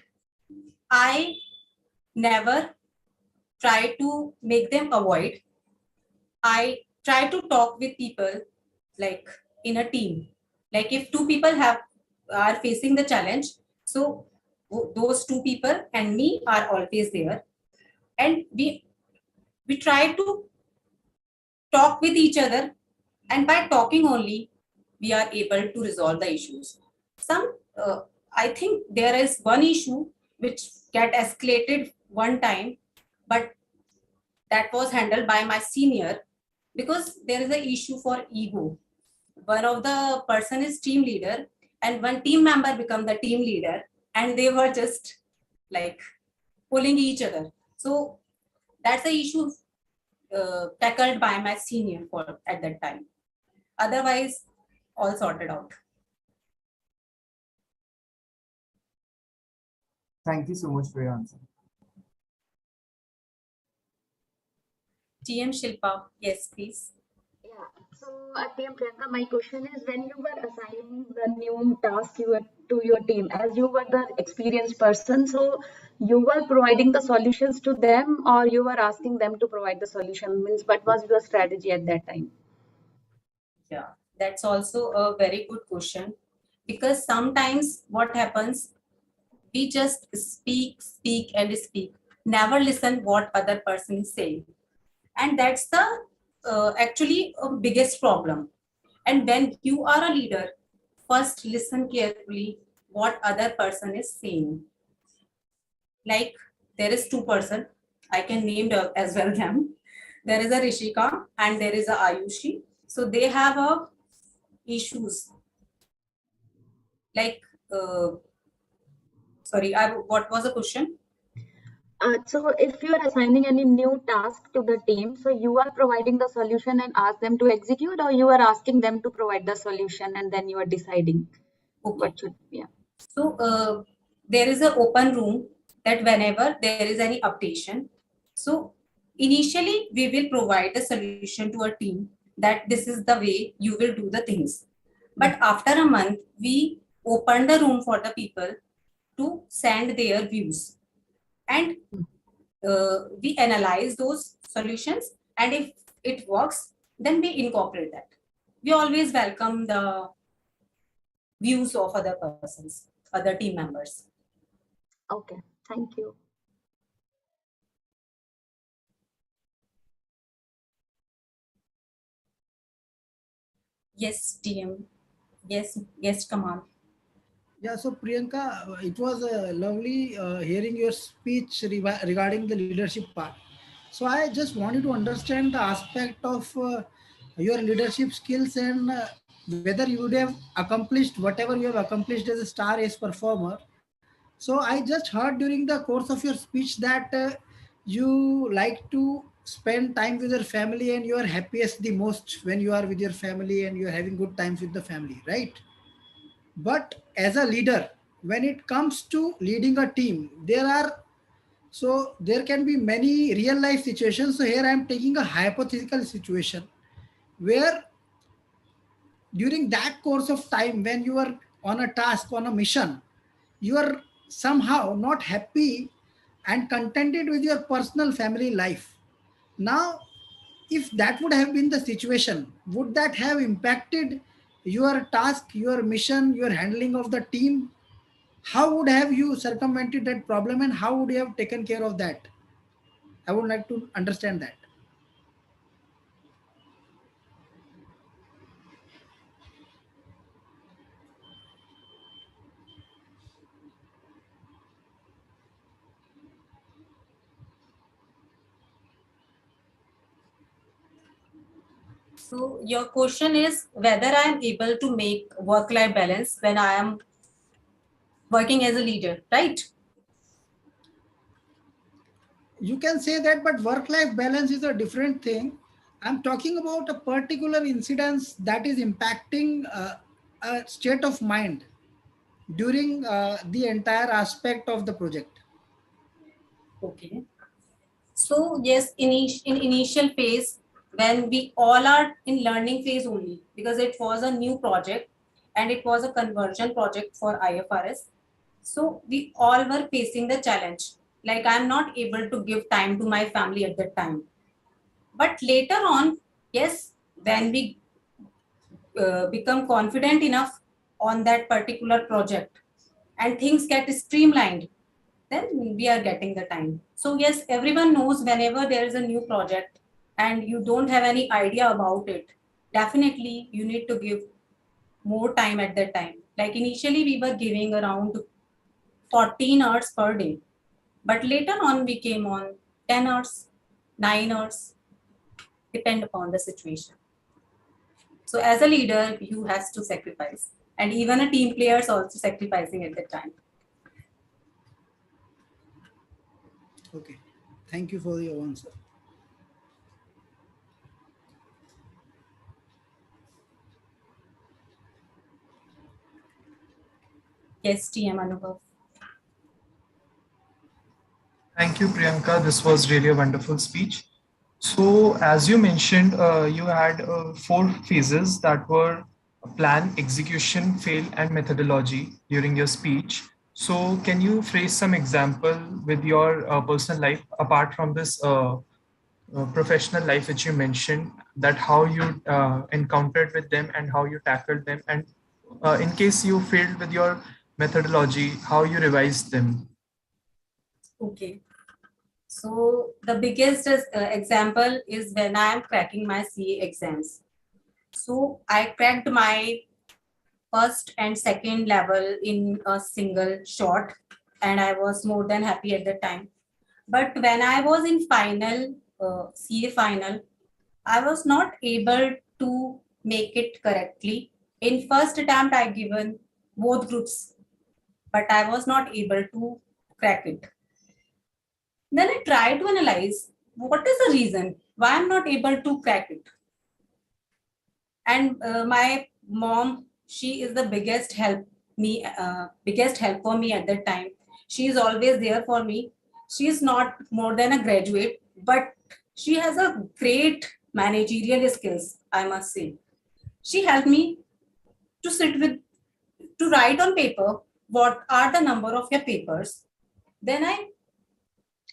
I never try to make them avoid. I try to talk with people like in a team. Like if two people are facing the challenge, so those two people and me are always there, and we try to talk with each other, and by talking only we are able to resolve the issues. Some I think there is one issue which get escalated one time, but that was handled by my senior, because there is an issue for ego. One of the person is team leader, and one team member become the team leader, and they were just like pulling each other. So that's the issue tackled by my senior for at that time. Otherwise, all sorted out. Thank you so much for your answer. TM Shilpa, yes, please. Yeah. So, TM Priyanka, my question is, when you were assigning the new task to your team, as you were the experienced person, so you were providing the solutions to them, or you were asking them to provide the solution? Means, what was your strategy at that time? Yeah, that's also a very good question, because sometimes what happens, we just speak and speak, never listen what other person is saying, and that's the actually biggest problem. And when you are a leader, first listen carefully what other person is saying. Like there is two person, I can name as well them. There is a Rishika and there is a Ayushi. So they have a issues like sorry, what was the question? So if you are assigning any new task to the team, so you are providing the solution and ask them to execute, or you are asking them to provide the solution and then you are deciding what should, yeah. So there is an open room that whenever there is any updation, so initially we will provide a solution to a team that this is the way you will do the things. But after a month, we open the room for the people to send their views, and we analyze those solutions, and if it works, then we incorporate that. We always welcome the views of other persons, other team members. Okay, thank you. Yes, TM. Yes, Kamal. Yeah, so Priyanka, it was lovely hearing your speech regarding the leadership part. So I just wanted to understand the aspect of your leadership skills and whether you would have accomplished whatever you have accomplished as a star ace performer. So I just heard during the course of your speech that you like to spend time with your family and you are happiest the most when you are with your family and you are having good times with the family, right? But as a leader, when it comes to leading a team, there can be many real life situations. So here I am taking a hypothetical situation where during that course of time when you are on a task, on a mission, you are somehow not happy and contented with your personal family life. Now, if that would have been the situation, would that have impacted your task, your mission, your handling of the team? How would have you circumvented that problem and how would you have taken care of that? I would like to understand that. So your question is whether I am able to make work-life balance when I am working as a leader, right? You can say that, but work-life balance is a different thing. I'm talking about a particular incidence that is impacting a state of mind during the entire aspect of the project. Okay. So yes, in initial phase, when we all are in learning phase only, because it was a new project and it was a conversion project for IFRS. So we all were facing the challenge. Like I'm not able to give time to my family at that time. But later on, yes, when we become confident enough on that particular project and things get streamlined, then we are getting the time. So yes, everyone knows whenever there is a new project and you don't have any idea about it, definitely you need to give more time at that time. Like initially we were giving around 14 hours per day, but later on we came on 10 hours, 9 hours, depend upon the situation. So as a leader, you has to sacrifice, and even a team players also sacrificing at that time. Okay, thank you for your answer. Yes, TM Anubhav. Thank you, Priyanka. This was really a wonderful speech. So, as you mentioned, you had four phases that were plan, execution, fail, and methodology during your speech. So, can you phrase some example with your personal life apart from this professional life which you mentioned, that how you encountered with them and how you tackled them, and in case you failed with your methodology, how you revised them? Okay. So the biggest example is when I am cracking my CA exams. So I cracked my first and second level in a single shot, and I was more than happy at the time. But when I was in final, CA final, I was not able to make it correctly. In first attempt, I given both groups, but I was not able to crack it. Then I tried to analyze what is the reason why I'm not able to crack it. And my mom, she is the biggest help for me at that time. She is always there for me. She is not more than a graduate, but she has a great managerial skills, I must say. She helped me to to write on paper what are the number of your papers. Then I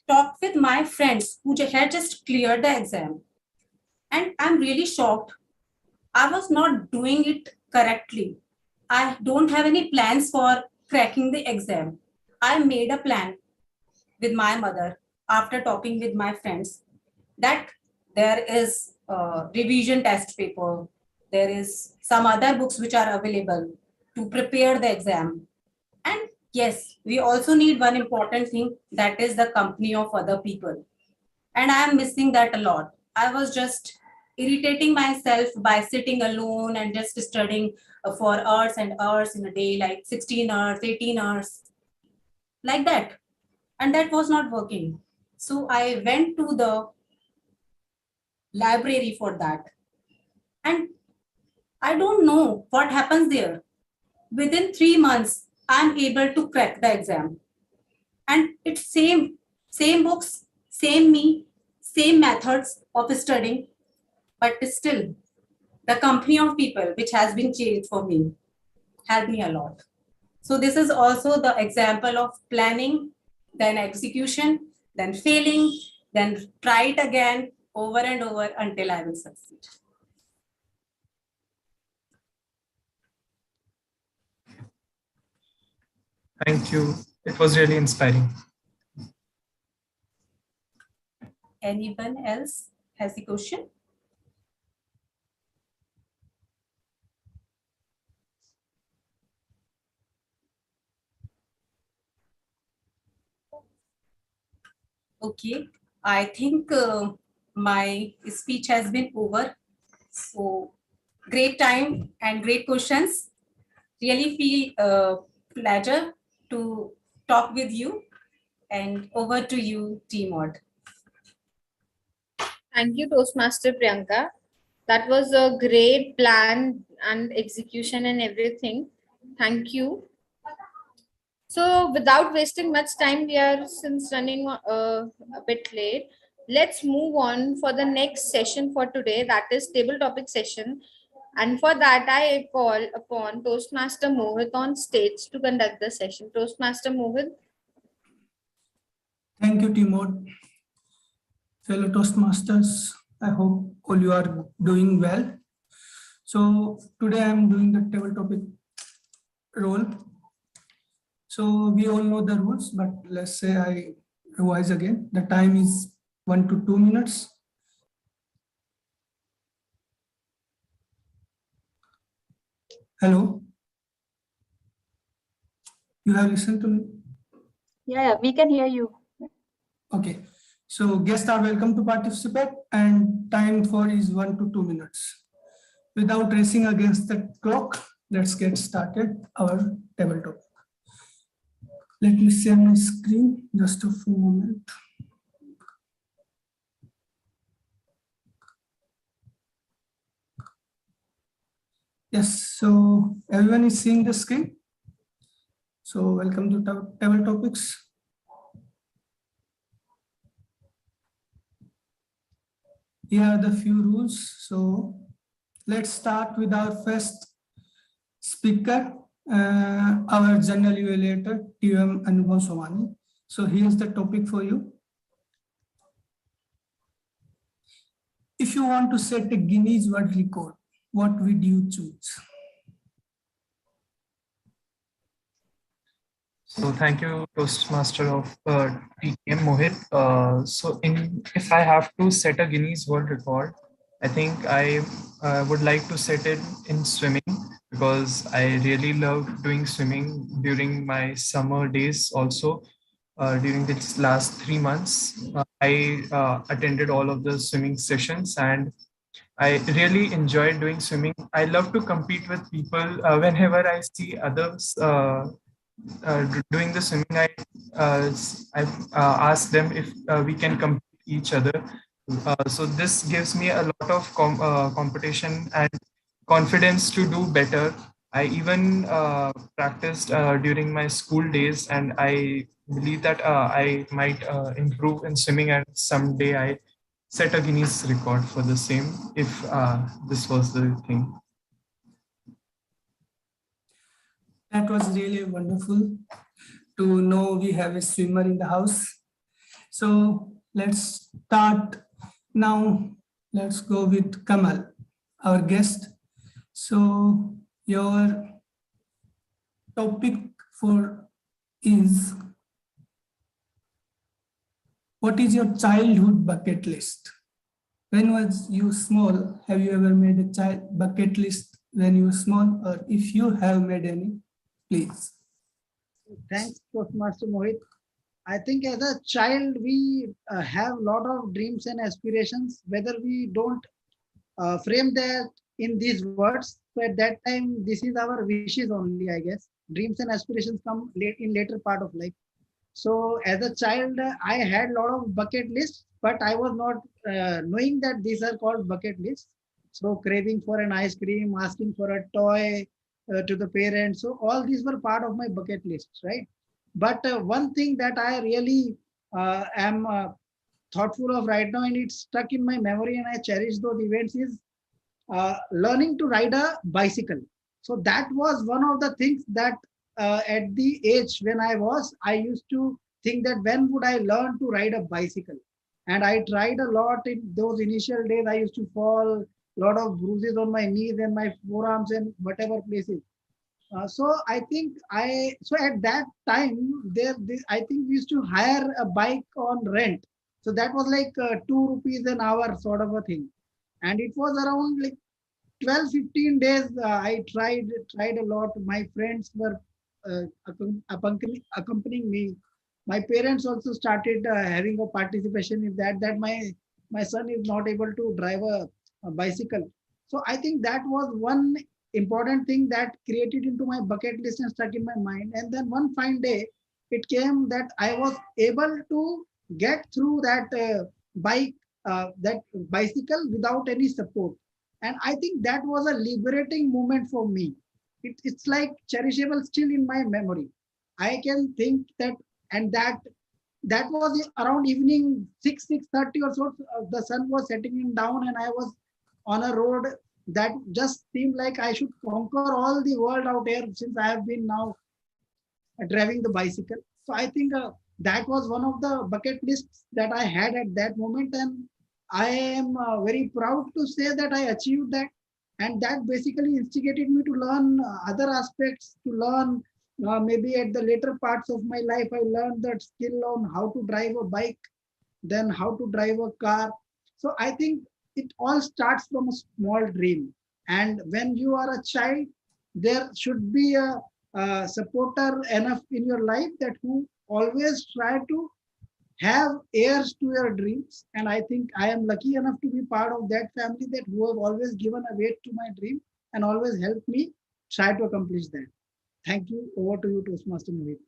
talked with my friends who had just cleared the exam. And I'm really shocked. I was not doing it correctly. I don't have any plans for cracking the exam. I made a plan with my mother after talking with my friends that there is a revision test paper, there is some other books which are available to prepare the exam. And yes, we also need one important thing, that is the company of other people. And I am missing that a lot. I was just irritating myself by sitting alone and just studying for hours and hours in a day, like 16 hours, 18 hours, like that. And that was not working. So I went to the library for that. And I don't know what happens there. Within 3 months, I'm able to crack the exam. And it's same books, same me, same methods of studying, but still the company of people which has been changed for me helped me a lot. So this is also the example of planning, then execution, then failing, then try it again over and over until I will succeed. Thank you. It was really inspiring. Anyone else has a question? Okay, I think my speech has been over. So great time and great questions. Really feel pleasure to talk with you. And over to you, T-Mod. Thank you, Toastmaster Priyanka. That was a great plan and execution and everything. Thank you. So, without wasting much time, we are since running a bit late. Let's move on for the next session for today, that is table topic session. And for that, I call upon Toastmaster Mohit on stage to conduct the session. Toastmaster Mohit. Thank you, Timod. Fellow Toastmasters, I hope all you are doing well. So today I am doing the table topic role. So we all know the rules, but let's say I revise again. The time is 1 to 2 minutes. Hello. You have listened to me? Yeah, we can hear you. Okay. So guests are welcome to participate and time for is 1 to 2 minutes. Without racing against the clock, let's get started our table topic. Let me share my screen just a few moments. Yes, so everyone is seeing the screen. So welcome to table topics. Here are the few rules. So let's start with our first speaker, our general evaluator, TM Anubhav Somani. So here's the topic for you. If you want to set a Guinness World Record, what would you choose? So thank you, Toastmaster of TTM Mohit. So if I have to set a Guinness World Record, I think I would like to set it in swimming because I really love doing swimming during my summer days also. During these last 3 months, I attended all of the swimming sessions and I really enjoy doing swimming. I love to compete with people. Whenever I see others doing the swimming, I ask them if we can compete each other. So this gives me a lot of competition and confidence to do better. I even practiced during my school days, and I believe that I might improve in swimming, and someday I set a Guinness record for the same if this was the thing. That was really wonderful to know we have a swimmer in the house. So let's start now. Let's go with Kamal, our guest. So your topic for is, what is your childhood bucket list? When was you small? Have you ever made a child bucket list when you were small? Or if you have made any, please. Thanks, Toastmaster Mohit. I think as a child, we have a lot of dreams and aspirations, whether we don't frame that in these words. So at that time, this is our wishes only, I guess. Dreams and aspirations come late in later part of life. So as a child, I had a lot of bucket lists, but I was not knowing that these are called bucket lists. So craving for an ice cream, asking for a toy to the parents. So all these were part of my bucket lists, right? But one thing that I really am thoughtful of right now, and it's stuck in my memory, and I cherish those events, is learning to ride a bicycle. So that was one of the things that at the age when I was, I used to think that when would I learn to ride a bicycle? And I tried a lot in those initial days. I used to fall, a lot of bruises on my knees and my forearms and whatever places. So I think so at that time I think we used to hire a bike on rent. So that was like 2 rupees an hour sort of a thing. And it was around like 12-15 days. I tried a lot. My friends were accompanying me. My parents also started having a participation in that my son is not able to drive a bicycle. So I think that was one important thing that created into my bucket list and stuck in my mind. And then one fine day, it came that I was able to get through that that bicycle without any support. And I think that was a liberating moment for me. It's like cherishable still in my memory. I can think that, and that was around evening 6:30 or so. The sun was setting down, and I was on a road that just seemed like I should conquer all the world out here, since I have been now driving the bicycle. So I think that was one of the bucket lists that I had at that moment, and I am very proud to say that I achieved that. And that basically instigated me to learn other aspects, to learn maybe at the later parts of my life, I learned that skill on how to drive a bike, then how to drive a car. So I think it all starts from a small dream. And when you are a child, there should be a supporter enough in your life that who always try to have heirs to your dreams. And I think I am lucky enough to be part of that family that who have always given a weight to my dream and always helped me try to accomplish that. Thank you. Over to you, Toastmaster Mohit.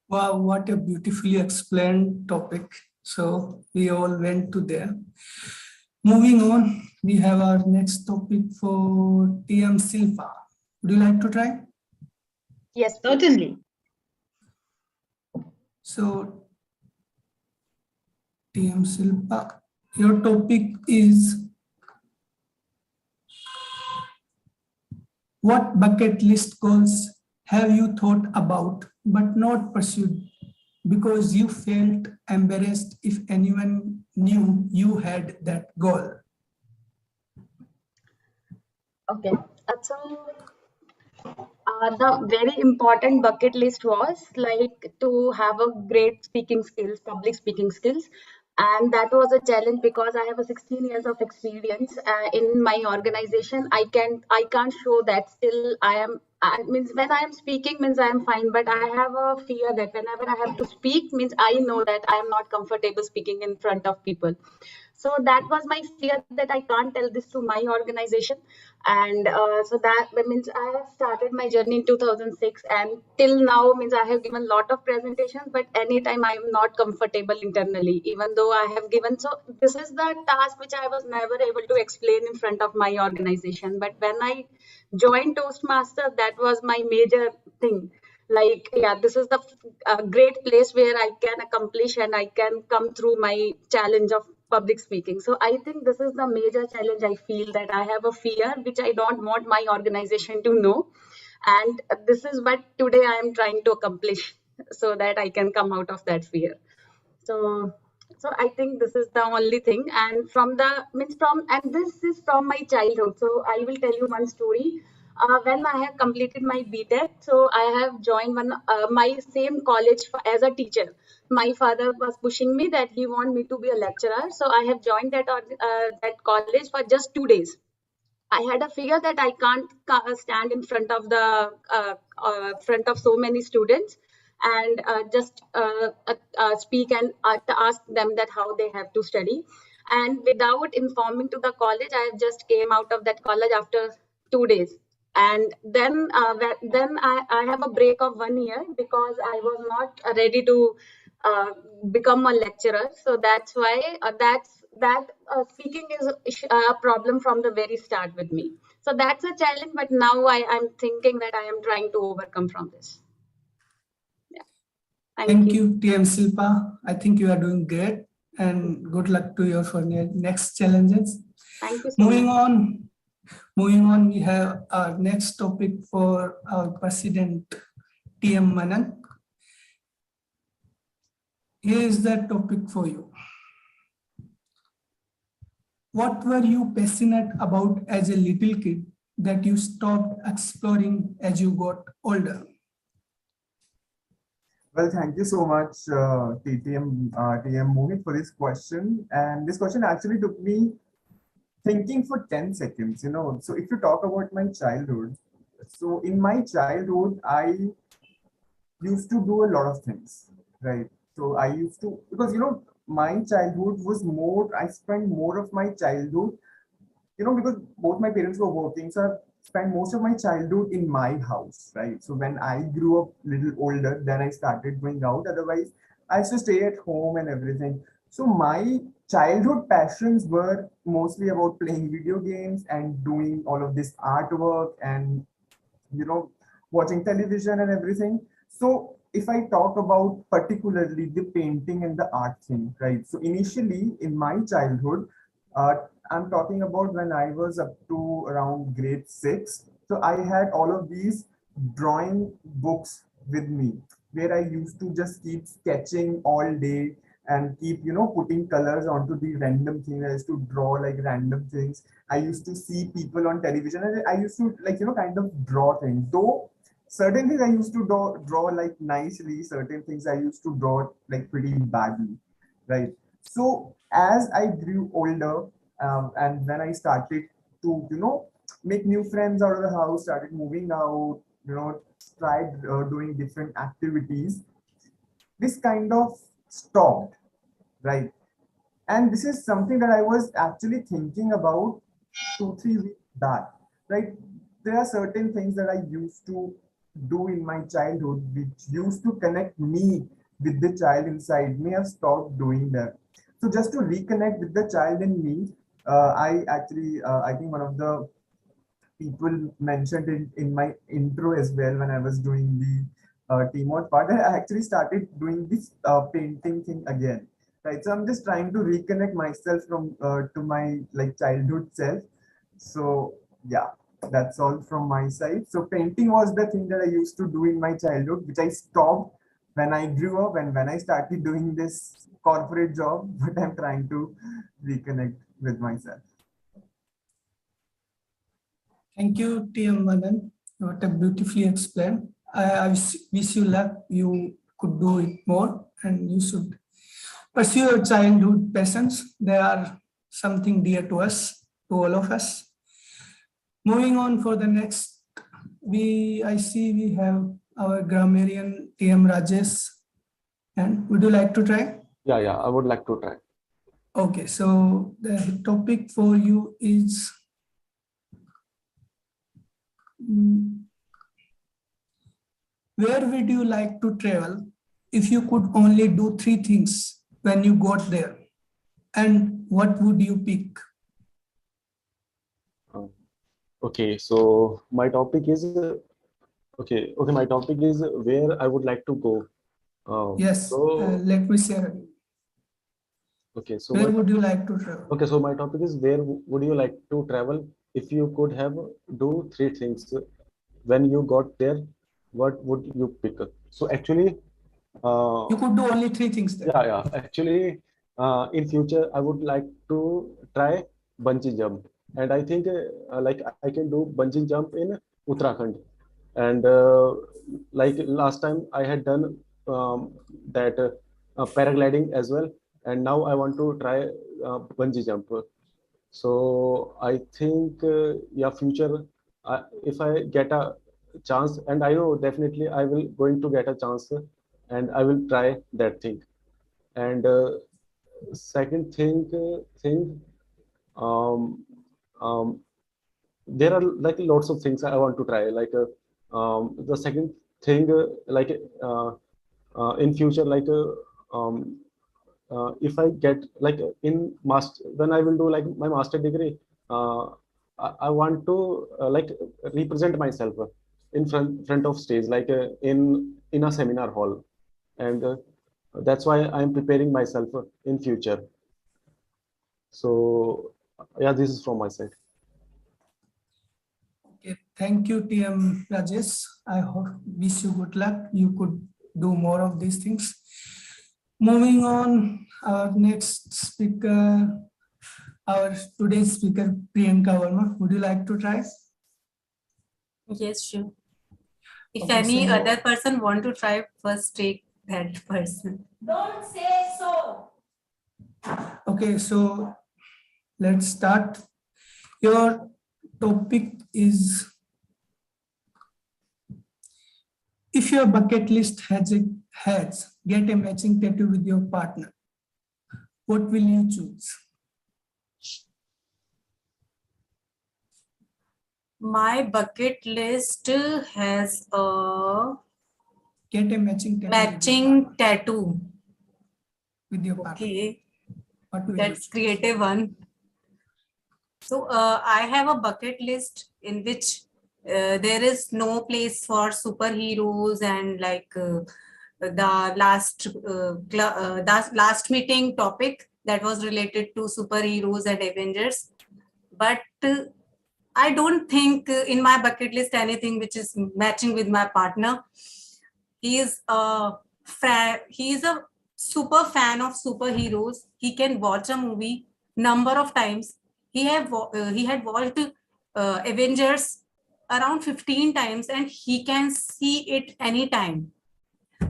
Wow, what a beautifully explained topic. So we all went to there. Moving on, we have our next topic for TM Silpa. Would you like to try? Yes, please. Certainly. So, TM Silpa, your topic is what bucket list goals have you thought about but not pursued because you felt embarrassed if anyone knew you had that goal? Okay. So the very important bucket list was like to have a great speaking skills, public speaking skills. And that was a challenge because I have a 16 years of experience in my organization. I can't show that still means when I am speaking means I am fine, but I have a fear that whenever I have to speak means I know that I am not comfortable speaking in front of people. So that was my fear that I can't tell this to my organization. And so that means I have started my journey in 2006, and till now means I have given a lot of presentations, but anytime I am not comfortable internally, even though I have given. So this is the task which I was never able to explain in front of my organization. But when I joined Toastmasters, that was my major thing. Like, yeah, this is the great place where I can accomplish and I can come through my challenge of public speaking. So I think this is the major challenge. I feel that I have a fear which I don't want my organization to know, and this is what today I am trying to accomplish so that I can come out of that fear. So I think this is the only thing. And this is from my childhood. So I will tell you one story. When I have completed my BTech, so I have joined my same college as a teacher. My father was pushing me that he want me to be a lecturer. So I have joined that college for just 2 days. I had a fear that I can't stand in front of the front of so many students and just speak and ask them that how they have to study. And without informing to the college, I just came out of that college after 2 days. And then I have a break of 1 year because I was not ready to uh, become a lecturer. So that's why speaking is a problem from the very start with me. So that's a challenge, but now I'm thinking that I am trying to overcome from this. Yeah. Thank you, TM Silpa. I think you are doing great, and good luck to you for your next challenges. Thank you so much. Moving on, we have our next topic for our President, TM Manan. Here is the topic for you. What were you passionate about as a little kid that you stopped exploring as you got older? Well, thank you so much, TM Mohit, for this question. And this question actually took me thinking for 10 seconds. So if you talk about my childhood, so in my childhood, I used to do a lot of things, right? So I used to, because my childhood was more, I spent more of my childhood because both my parents were working, so I spent most of my childhood in my house, right? So when I grew up little older, then I started going out. Otherwise, I used to stay at home and everything. So my childhood passions were mostly about playing video games and doing all of this artwork and you know watching television and everything. So if I talk about particularly the painting and the art thing, right? So initially in my childhood, uh, I'm talking about when I was up to around grade 6. So I had all of these drawing books with me where I used to just keep sketching all day and keep putting colors onto the random things. I used to draw like random things. I used to see people on television and I used to like kind of draw things. Though certain things I used to draw like nicely, certain things I used to draw like pretty badly, right? So as I grew older, and when I started to make new friends out of the house, started moving out, tried doing different activities, this kind of stopped, right? And this is something that I was actually thinking about 2 3 weeks back, right? There are certain things that I used to do in my childhood which used to connect me with the child inside me. I've stopped doing that. So just to reconnect with the child in me, I actually I think one of the people mentioned in my intro as well when I was doing the teamwork part. I actually started doing this painting thing again, right? So I'm just trying to reconnect myself from to my like childhood self. So yeah, that's all from my side. So painting was the thing that I used to do in my childhood, which I stopped when I grew up and when I started doing this corporate job. But I'm trying to reconnect with myself. Thank you, TM Manan. What a beautifully explained. I wish you luck. You could do it more, and you should pursue your childhood passions. They are something dear to us, to all of us. Moving on for the next, I see we have our grammarian TM Rajesh. And would you like to try? Yeah, I would like to try. Okay, so the topic for you is where would you like to travel if you could only do 3 things when you got there? And what would you pick? Okay, so my topic is okay. My topic is where I would like to go. Yes, let me share again. Okay, so where would you like to travel? Okay, so my topic is where would you like to travel if you could have do 3 things when you got there? What would you pick? So actually, you could do only 3 things there. Yeah. Actually, in future, I would like to try bungee jump, and I think like I can do bungee jump in Uttarakhand, and like last time I had done that paragliding as well, and now I want to try bungee jump. So I think yeah, future if I get a chance, and I know definitely I will going to get a chance, and I will try that thing. And second thing, um, um, there are like lots of things I want to try. Like the second thing, in future, like if I get like in master, when I will do like my master degree, I want to like represent myself in front of stage, like in a seminar hall, and that's why I'm preparing myself in future. So yeah, this is from my side. Okay, thank you, TM Rajesh. I wish you good luck. You could do more of these things. Moving on, our next speaker, our today's speaker, Priyanka Verma. Would you like to try? Yes, sure. If Okay, any so other person want to try, first take that person. Don't say so. okay, so let's start. Your topic is if your bucket list has get a matching tattoo with your partner, what will you choose? My bucket list has a Get a matching tattoo matching tattoo. with your partner. Okay, What will that's creative one. So I have a bucket list in which there is no place for superheroes and like the last meeting topic that was related to superheroes and Avengers. But I don't think in my bucket list anything which is matching with my partner. He is a super fan of superheroes. He can watch a movie number of times. He had watched Avengers around 15 times and he can see it anytime.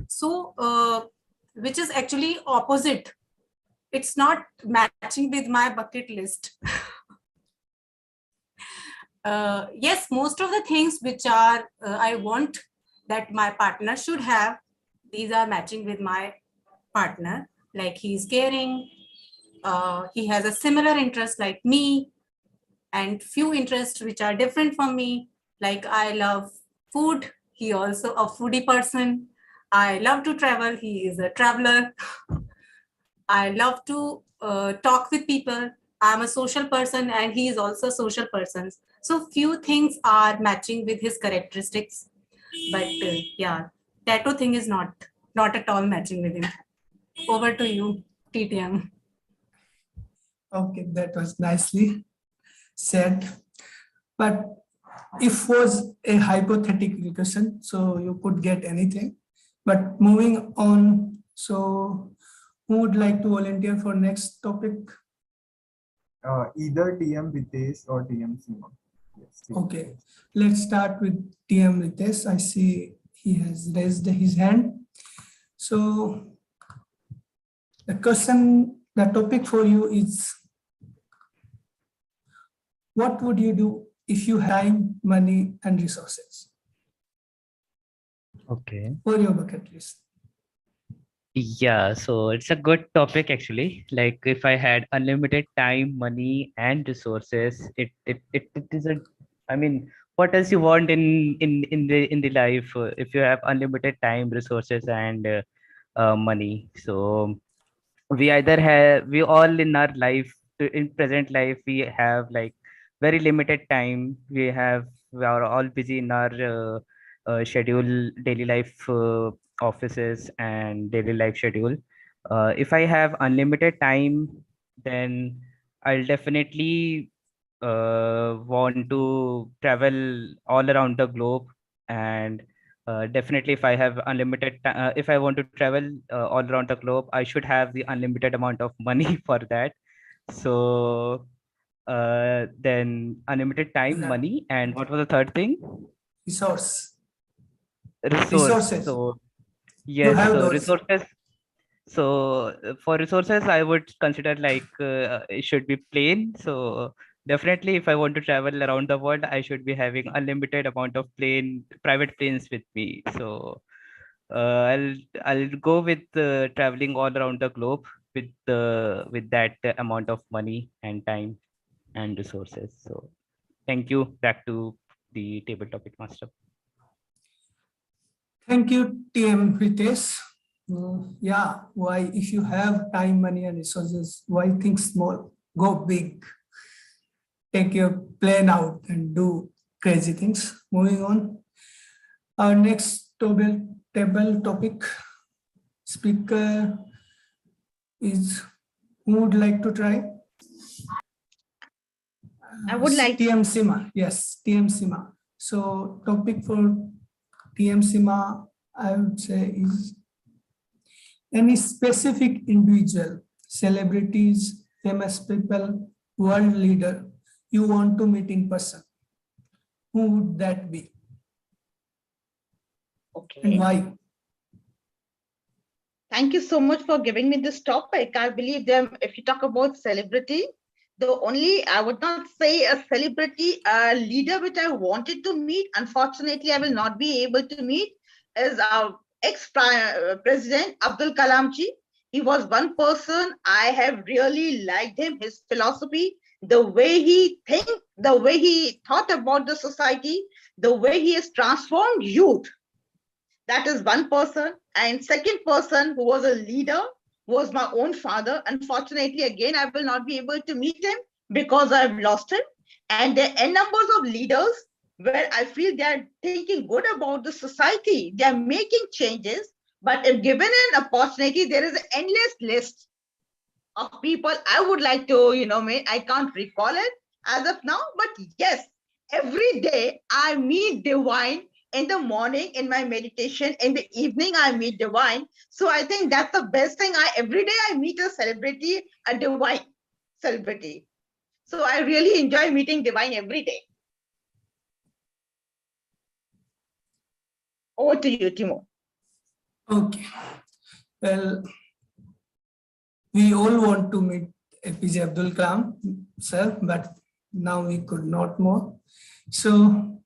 So which is actually opposite. It's not matching with my bucket list. Yes, most of the things which are I want that my partner should have, these are matching with my partner. Like he's caring, he has a similar interest like me, and few interests which are different from me. Like I love food, he also a foodie person. I love to travel, he is a traveler. I love to talk with people. I'm a social person and he is also a social person. So few things are matching with his characteristics. But yeah, tattoo thing is not at all matching with him. Over to you, TTM. Okay, that was nicely said. But if was a hypothetical question, so you could get anything. But moving on, so who would like to volunteer for next topic? Either TM Ritesh or TM Sima. Yes, Okay, let's start with TM Ritesh. I see he has raised his hand. So the topic for you is, what would you do if you had time, money, and resources Okay. for your bucket list? Yeah, so it's a good topic actually. Like if I had unlimited time, money, and resources, it is a, I mean, what else you want in the life if you have unlimited time, resources, and money. So we all in our life, in present life, we have like very limited time. We are all busy in our schedule, daily life, offices and daily life schedule. If I have unlimited time, then I'll definitely want to travel all around the globe. And definitely, if I have if I want to travel all around the globe, I should have the unlimited amount of money for that. So then unlimited time, money, and what was the third thing? Resource. Resource. Resources. So You yes, have so those. resources. So for resources, I would consider like it should be plane. So definitely, if I want to travel around the world, I should be having unlimited amount of private planes with me. So I'll go with traveling all around the globe with that amount of money and time and resources. So thank you. Back to the table topic master. Thank you, TM Ritesh. Yeah, why, if you have time, money, and resources, why think small? Go big. Take your plane out and do crazy things. Moving on. Our next table topic speaker is, who would like to try? I would like TM Sima. Yes, TM Sima. So topic for TM Sima, I would say, is any specific individual, celebrities, famous people, world leader you want to meet in person. Who would that be? Okay. And why? Thank you so much for giving me this topic. I believe them. If you talk about celebrity, I would not say a celebrity, a leader which I wanted to meet, unfortunately, I will not be able to meet, is our ex-president Abdul Kalam ji. He was one person I have really liked him, his philosophy, the way he the way he thought about the society, the way he has transformed youth. That is one person. And second person who was a leader was my own father. Unfortunately, again, I will not be able to meet him because I've lost him. And there are n numbers of leaders where I feel they are thinking good about the society. They are making changes, but if given an opportunity, there is an endless list of people I would like to, I can't recall it as of now, but yes, every day I meet divine in the morning in my meditation, in the evening I meet divine. So I think that's the best thing. Every day I meet a celebrity, a divine celebrity. So I really enjoy meeting divine every day. Over to you, Timo. Okay. Well, we all want to meet APJ Abdul Kalam, sir, but now we could not more. So,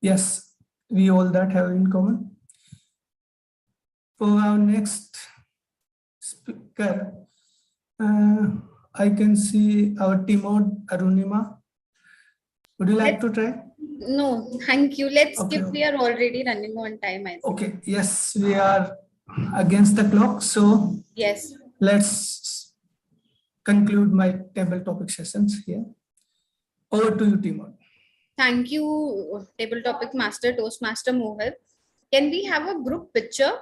yes, we all that have in common. For our next speaker, I can see our Timod Arunima. Would you like to try? No, thank you. Let's Okay, skip. okay. We are already running on time, I think. Okay, yes, we are against the clock. So Yes. let's conclude my table topic sessions here. Over to you, Timon. Thank you, table topic master, Toastmaster Mohit. Can we have a group picture?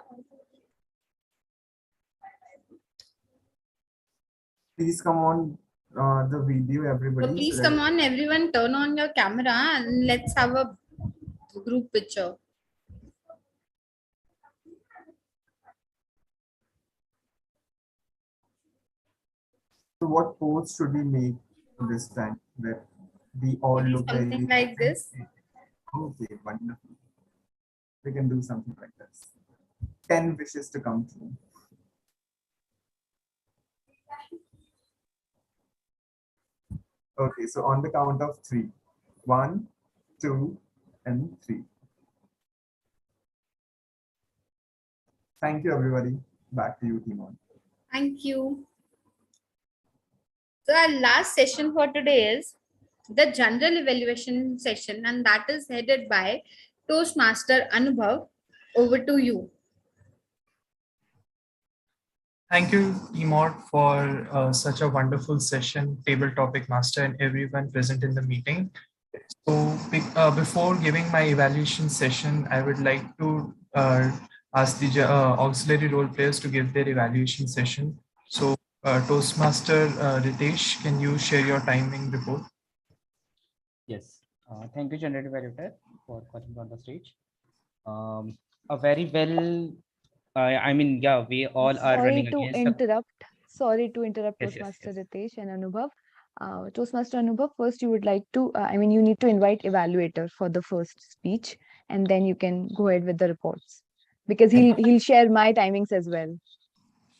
Please come on the video, everybody. So please so come that- on, everyone, turn on your camera and let's have a group picture. So what pose should we make this time that we all Maybe look something very like this. Okay, wonderful. We can do something like this. 10 wishes to come true. Okay, so on the count of 3. 1, 2, and 3. Thank you, everybody. Back to you, Timon. Thank you. So our last session for today is the general evaluation session, and that is headed by Toastmaster Anubhav. Over to you. Thank you, Timor, for such a wonderful session, table topic master, and everyone present in the meeting. So before giving my evaluation session, I would like to ask the auxiliary role players to give their evaluation session. So Toastmaster Ritesh, can you share your timing report? Yes. Thank you, General Evaluator, for calling on the stage. A very well, I mean, yeah, we all are running against the... Sorry to interrupt Yes, yes, Toastmaster yes. Ritesh and Anubhav. Toastmaster Anubhav, first you would like to, you need to invite Evaluator for the first speech, and then you can go ahead with the reports, because he'll share my timings as well.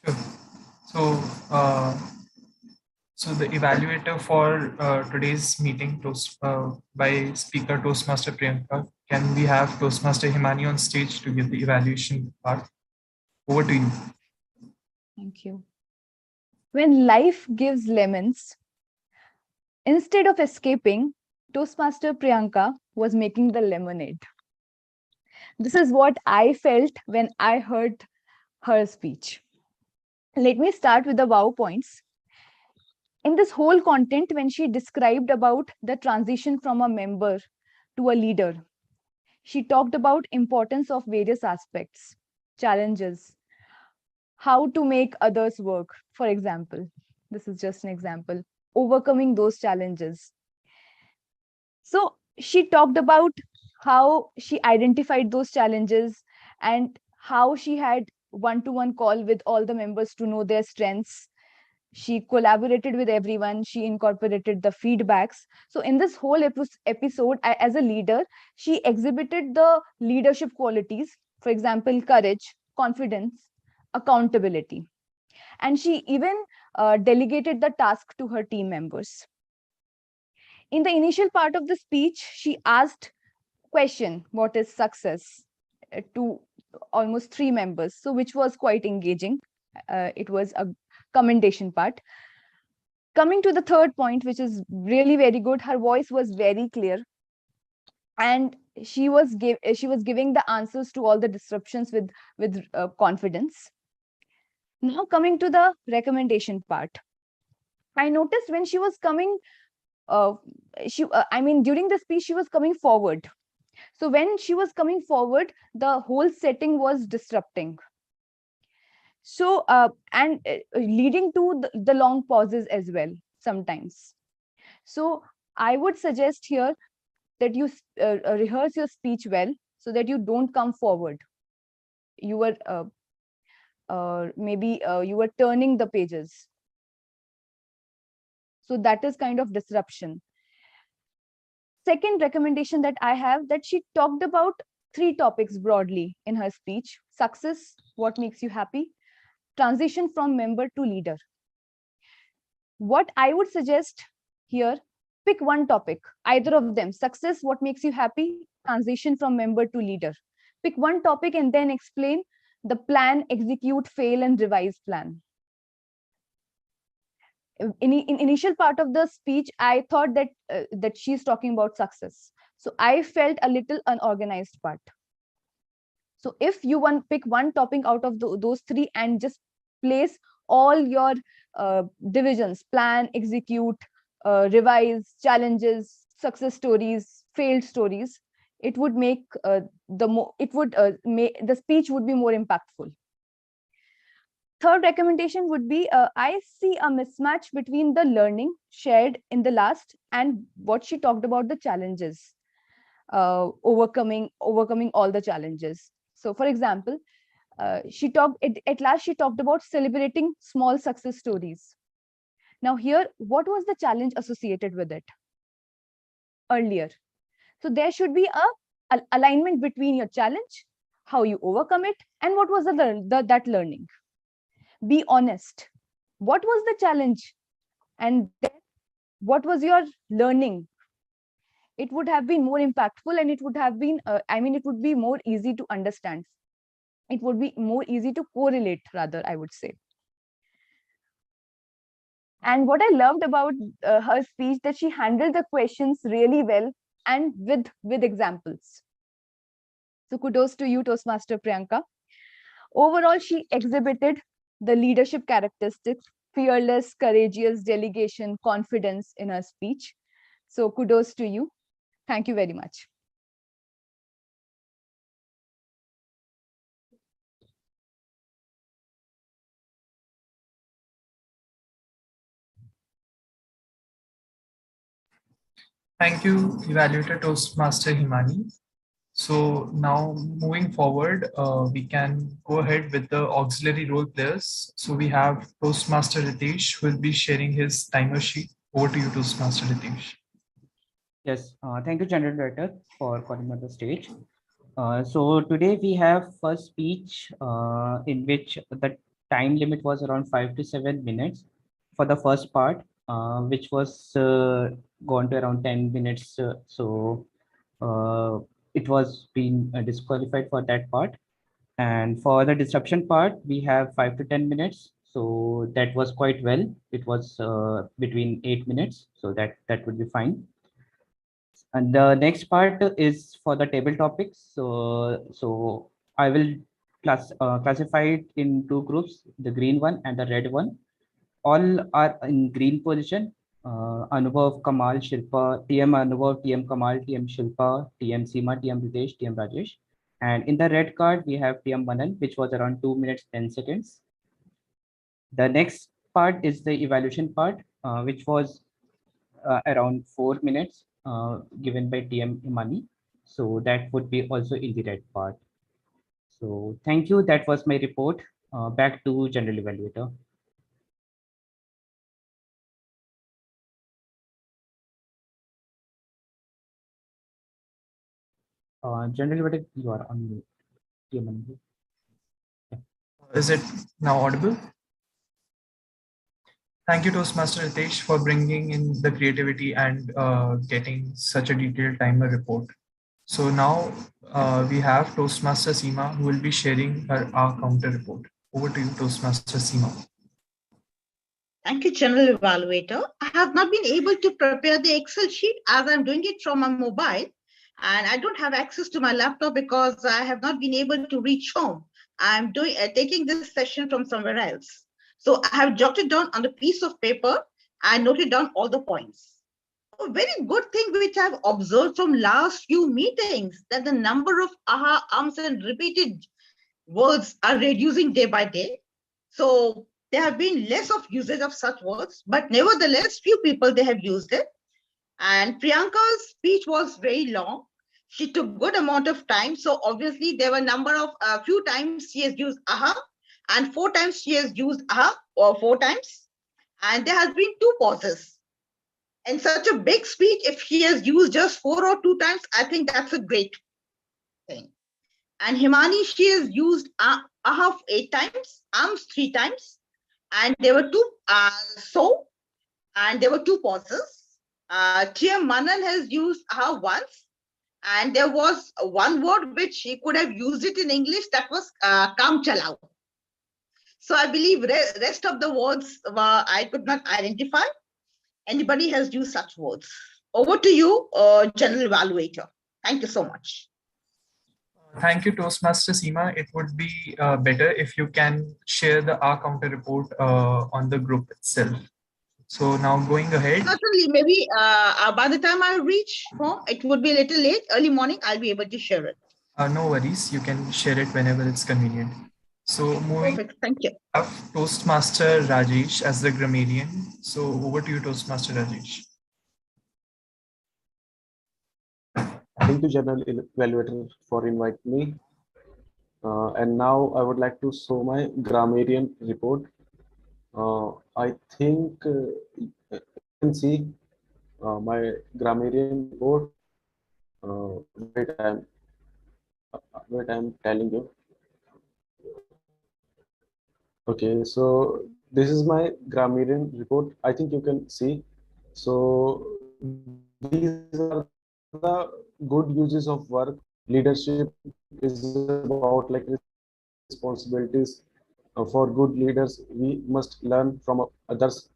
Sure. So, so the evaluator for today's meeting by speaker Toastmaster Priyanka. Can we have Toastmaster Himani on stage to give the evaluation part? Over to you. Thank you. When life gives lemons, instead of escaping, Toastmaster Priyanka was making the lemonade. This is what I felt when I heard her speech. Let me start with the wow points. In this whole content, when she described about the transition from a member to a leader, she talked about importance of various aspects, challenges, how to make others work. For example, this is just an example, overcoming those challenges. So she talked about how she identified those challenges and how she had one-to-one call with all the members to know their strengths. She collaborated with everyone. She incorporated the feedbacks. So in this whole episode, as a leader, she exhibited the leadership qualities, for example, courage, confidence, accountability. And she even delegated the task to her team members. In the initial part of the speech, she asked question, what is success, to almost 3 members, so which was quite engaging. It was a commendation part. Coming to the third point, which is really very good, her voice was very clear, and she was giving the answers to all the disruptions with confidence. Now coming to the recommendation part, I noticed when she was coming, during the speech she was coming forward. So when she was coming forward, the whole setting was disrupting. So leading to the long pauses as well sometimes. So I would suggest here that you rehearse your speech well, so that you don't come forward. You were maybe you were turning the pages. So that is kind of disruption. Second recommendation that I have, that she talked about 3 topics broadly in her speech: success, what makes you happy, transition from member to leader. What I would suggest here, pick one topic, either of them: success, what makes you happy, transition from member to leader. Pick one topic and then explain the plan, execute, fail, and revise plan. In initial part of the speech, I thought that she's talking about success, so I felt a little unorganized part. So if you pick one topic out of those 3 and just place all your divisions: plan, execute, revise, challenges, success stories, failed stories, it would make the speech would be more impactful. Third recommendation would be, I see a mismatch between the learning shared in the last and what she talked about the challenges, overcoming all the challenges. So for example, she talked at last she talked about celebrating small success stories. Now here, what was the challenge associated with it earlier? So there should be a alignment between your challenge, how you overcome it, and what was that learning. Be honest. What was the challenge? And then what was your learning? It would have been more impactful, and it would have been, it would be more easy to understand. It would be more easy to correlate, rather, I would say. And what I loved about her speech, that she handled the questions really well and with examples. So kudos to you, Toastmaster Priyanka. Overall, she exhibited the leadership characteristics: fearless, courageous, delegation, confidence in her speech. So kudos to you. Thank you very much. Thank you, Evaluator Toastmaster Himani. So now moving forward, we can go ahead with the auxiliary role players. So we have Toastmaster Ritesh, who will be sharing his timer sheet. Over to you, Toastmaster Ritesh. Yes, thank you, General Director, for calling on the stage. So today we have first speech in which the time limit was around 5 to 7 minutes for the first part, which was gone to around 10 minutes. It was being disqualified for that part. And for the disruption part, we have 5 to 10 minutes. So that was quite well. It was between 8 minutes. So that would be fine. And the next part is for the table topics. So I will classify it in 2 groups: the green one and the red one. All are in green position. Anubhav, Kamal, Shilpa, TM Anubhav, TM Kamal, TM Shilpa, TM Seema, TM Ritesh, TM Rajesh. And in the red card, we have TM Manan, which was around 2 minutes, 10 seconds. The next part is the evaluation part, which was around 4 minutes, given by TM Imani. So that would be also in the red part. So thank you. That was my report. Back to General Evaluator. General Evaluator, you are on mute. TM Imani. Is it now audible? Thank you, Toastmaster Ritesh, for bringing in the creativity and getting such a detailed timer report. So now we have Toastmaster Seema, who will be sharing her counter report. Over to you, Toastmaster Seema. Thank you, General Evaluator. I have not been able to prepare the Excel sheet as I'm doing it from my mobile, and I don't have access to my laptop because I have not been able to reach home. I'm taking this session from somewhere else. So I have jotted down on a piece of paper and noted down all the points. A very good thing which I've observed from last few meetings that the number of aha, ums and repeated words are reducing day by day. So there have been less of usage of such words, but nevertheless, few people they have used it. And Priyanka's speech was very long. She took good amount of time. So obviously there were number of few times she has used aha, and 4 times she has used aha or 4 times. And there has been 2 pauses. In such a big speech, if she has used just 4 or 2 times, I think that's a great thing. And Himani, she has used aha 8 times, arms 3 times, and there were two and there were 2 pauses. TM Manan has used aha once, and there was one word which he could have used it in English, that was kam chalao. So I believe rest of the words I could not identify. Anybody has used such words. Over to you, General Evaluator. Thank you so much. Thank you, Toastmaster Seema. It would be better if you can share the R counter report on the group itself. So now going ahead. Certainly, maybe by the time I reach home, it would be a little late. Early morning, I'll be able to share it. No worries. You can share it whenever it's convenient. So moving. Perfect. Thank you. Have Toastmaster Rajesh as the grammarian. So over to you, Toastmaster Rajesh. Thank you, General Evaluator, for inviting me. And now I would like to show my grammarian report. I think you can see my grammarian report. Wait, I'm telling you. Okay, so this is my grammarian report. I think you can see. So these are the good uses of work. Leadership is about like responsibilities. For good leaders, we must learn from others,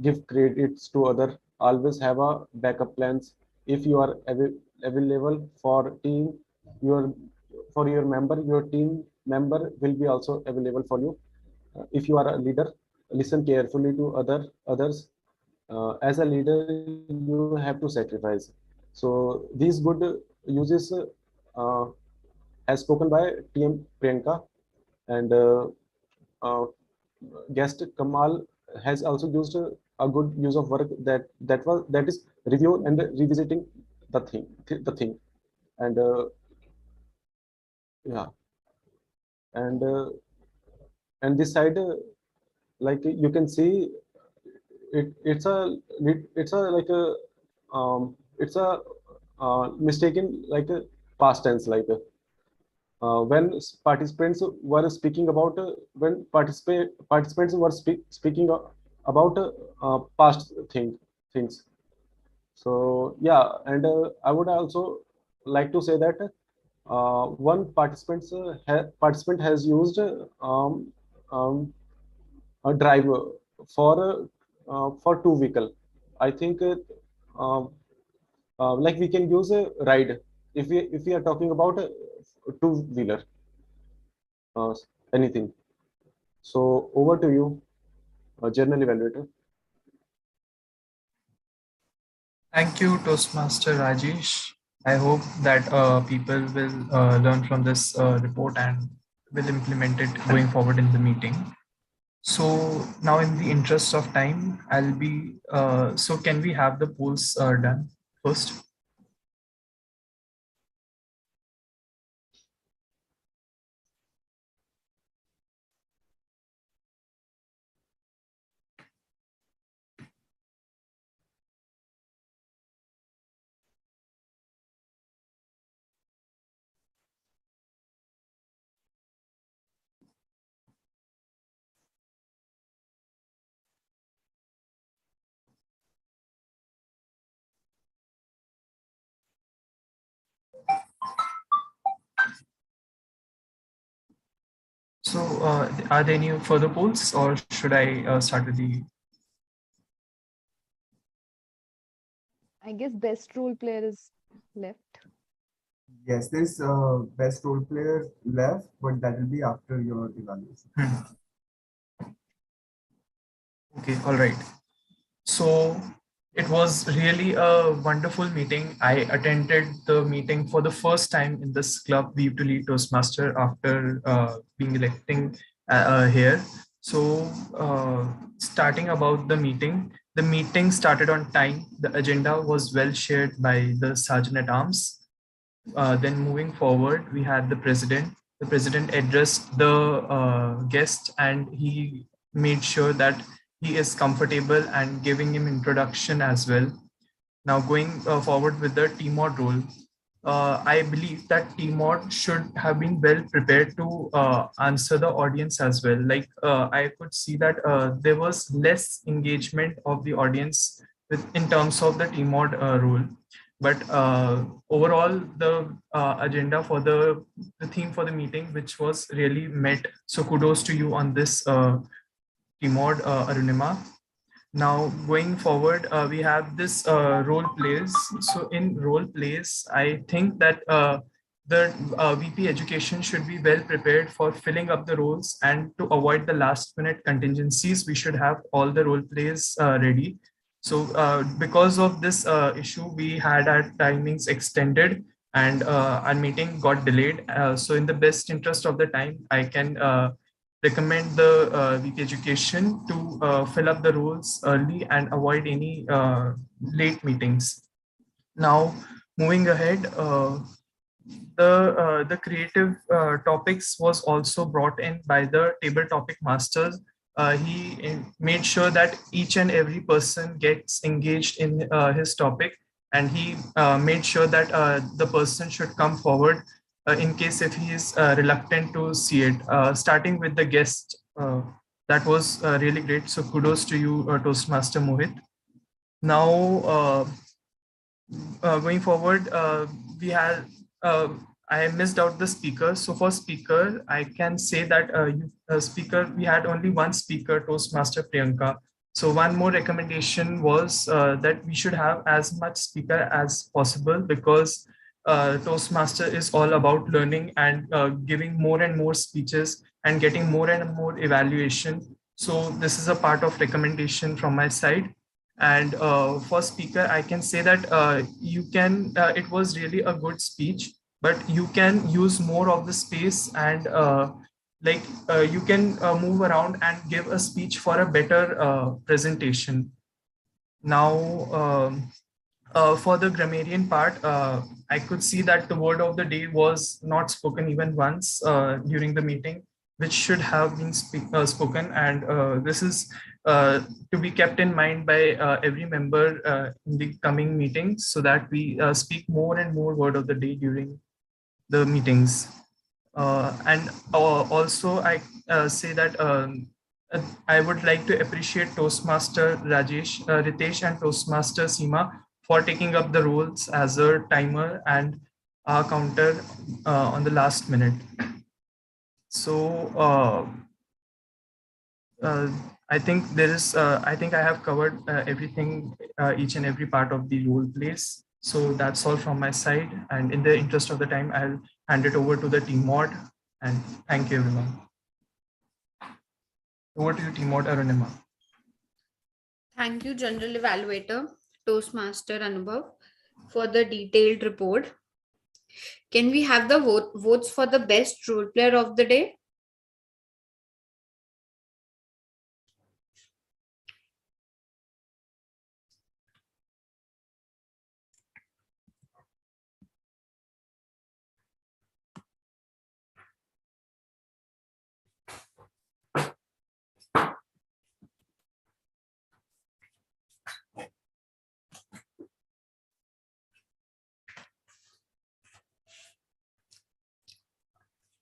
give credits to other, always have a backup plans. If you are available for team, your for your team member will be also available for you. If you are a leader, listen carefully to others. As a leader, you have to sacrifice. So these good uses uh, as spoken by TM Priyanka, and guest Kamal has also used a good use of work that is review and revisiting the thing, and yeah, and this side, like you can see, it's a like a it's a mistaken like a past tense, like when participants were speaking about when participants were speaking about past things. So yeah, and I would also like to say that one participant has used um, a driver for two vehicle. I think like we can use a ride if we are talking about a two wheeler, uh, anything. So over to you, General Evaluator. Thank you, Toastmaster Rajesh. I hope that people will learn from this report and will implement it going forward in the meeting. So now in the interest of time, so can we have the polls done first? So are there any further polls, or should I start with the... I guess best role player is left. Yes, there's best role player left, but that will be after your evaluation. Okay, all right. So it was really a wonderful meeting. I attended the meeting for the first time in this club, Weave to Lead Toastmaster, after being electing here. So starting about the meeting started on time. The agenda was well shared by the Sergeant at Arms. Then moving forward, we had the president. The president addressed the guest, and he made sure that he is comfortable and giving him introduction as well. Now going forward with the TMOD role, I believe that TMOD should have been well prepared to answer the audience as well. Like I could see that there was less engagement of the audience in terms of the TMOD role. But overall, the agenda for the theme for the meeting, which was really met. So kudos to you on this, TMOD, Arunima. Now, going forward, we have this role plays. So in role plays, I think that the VP education should be well prepared for filling up the roles, and to avoid the last minute contingencies, we should have all the role plays ready. So because of this issue, we had our timings extended, and our meeting got delayed. So in the best interest of the time, I can recommend the VP education to fill up the roles early and avoid any late meetings. Now, moving ahead, the creative topics was also brought in by the table topic masters. He made sure that each and every person gets engaged in his topic, and he made sure that the person should come forward in case if he is reluctant to see it, starting with the guest. That was really great. So kudos to you, Toastmaster Mohit. Now, going forward, we had I missed out the speaker. So for speaker, I can say that speaker, we had only one speaker, Toastmaster Priyanka. So one more recommendation was that we should have as much speaker as possible, because Toastmaster is all about learning and giving more and more speeches and getting more and more evaluation. So this is a part of recommendation from my side. And for speaker, I can say that you can, it was really a good speech, but you can use more of the space, and you can move around and give a speech for a better presentation. Now, for the grammarian part, I could see that the word of the day was not spoken even once during the meeting, which should have been spoken. And this is to be kept in mind by every member in the coming meetings, so that we speak more and more word of the day during the meetings. And also, I say that I would like to appreciate Toastmaster Rajesh, Ritesh, and Toastmaster Seema for taking up the roles as a timer and a counter on the last minute. So I think there is, I think I have covered everything, each and every part of the role plays. So that's all from my side. And in the interest of the time, I'll hand it over to the team mod. And thank you, everyone. Over to you, team mod, Arunima. Thank you, General Evaluator, Toastmaster Anubhav, for the detailed report. Can we have the votes for the best role player of the day?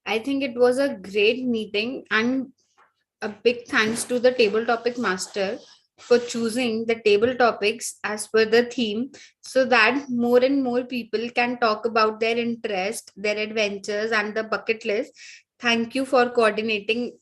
I think it was a great meeting, and a big thanks to the table topic master for choosing the table topics as per the theme, so that more and more people can talk about their interest, their adventures, and the bucket list. Thank you for coordinating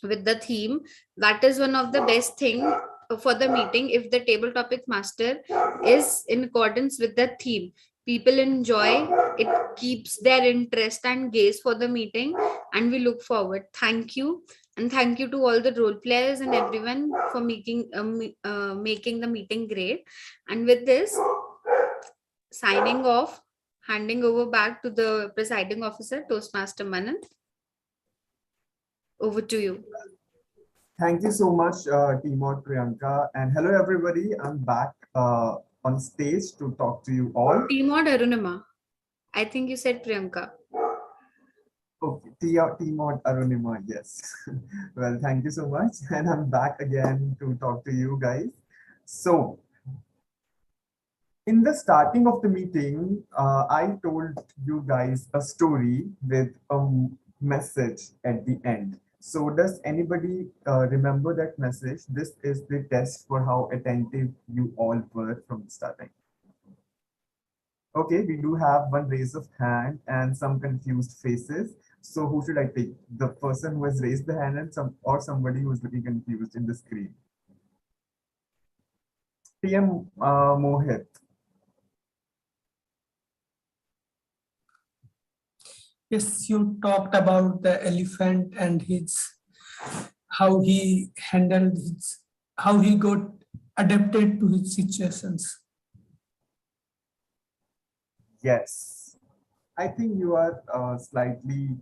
with the theme. That is one of the best thing for the meeting. If the table topic master is in accordance with the theme, people enjoy it, keeps their interest and gaze for the meeting, and we look forward. Thank you, and thank you to all the role players and everyone for making the meeting great. And with this, signing off, handing over back to the presiding officer, Toastmaster Manan. Over to you. Thank you so much, Timor Priyanka. And hello, everybody. I'm back on stage to talk to you all. Timor Arunima. I think you said Priyanka. Okay, Timor Arunima, yes. Well, thank you so much. And I'm back again to talk to you guys. So, in the starting of the meeting, I told you guys a story with a message at the end. So does anybody remember that message? This is the test for how attentive you all were from the starting. Okay, we do have one raise of hand and some confused faces. So who should I pick? The person who has raised the hand and somebody who is looking confused in the screen. TM Mohit. Yes, you talked about the elephant and how he handled how he got adapted to his situations. Yes, I think you are slightly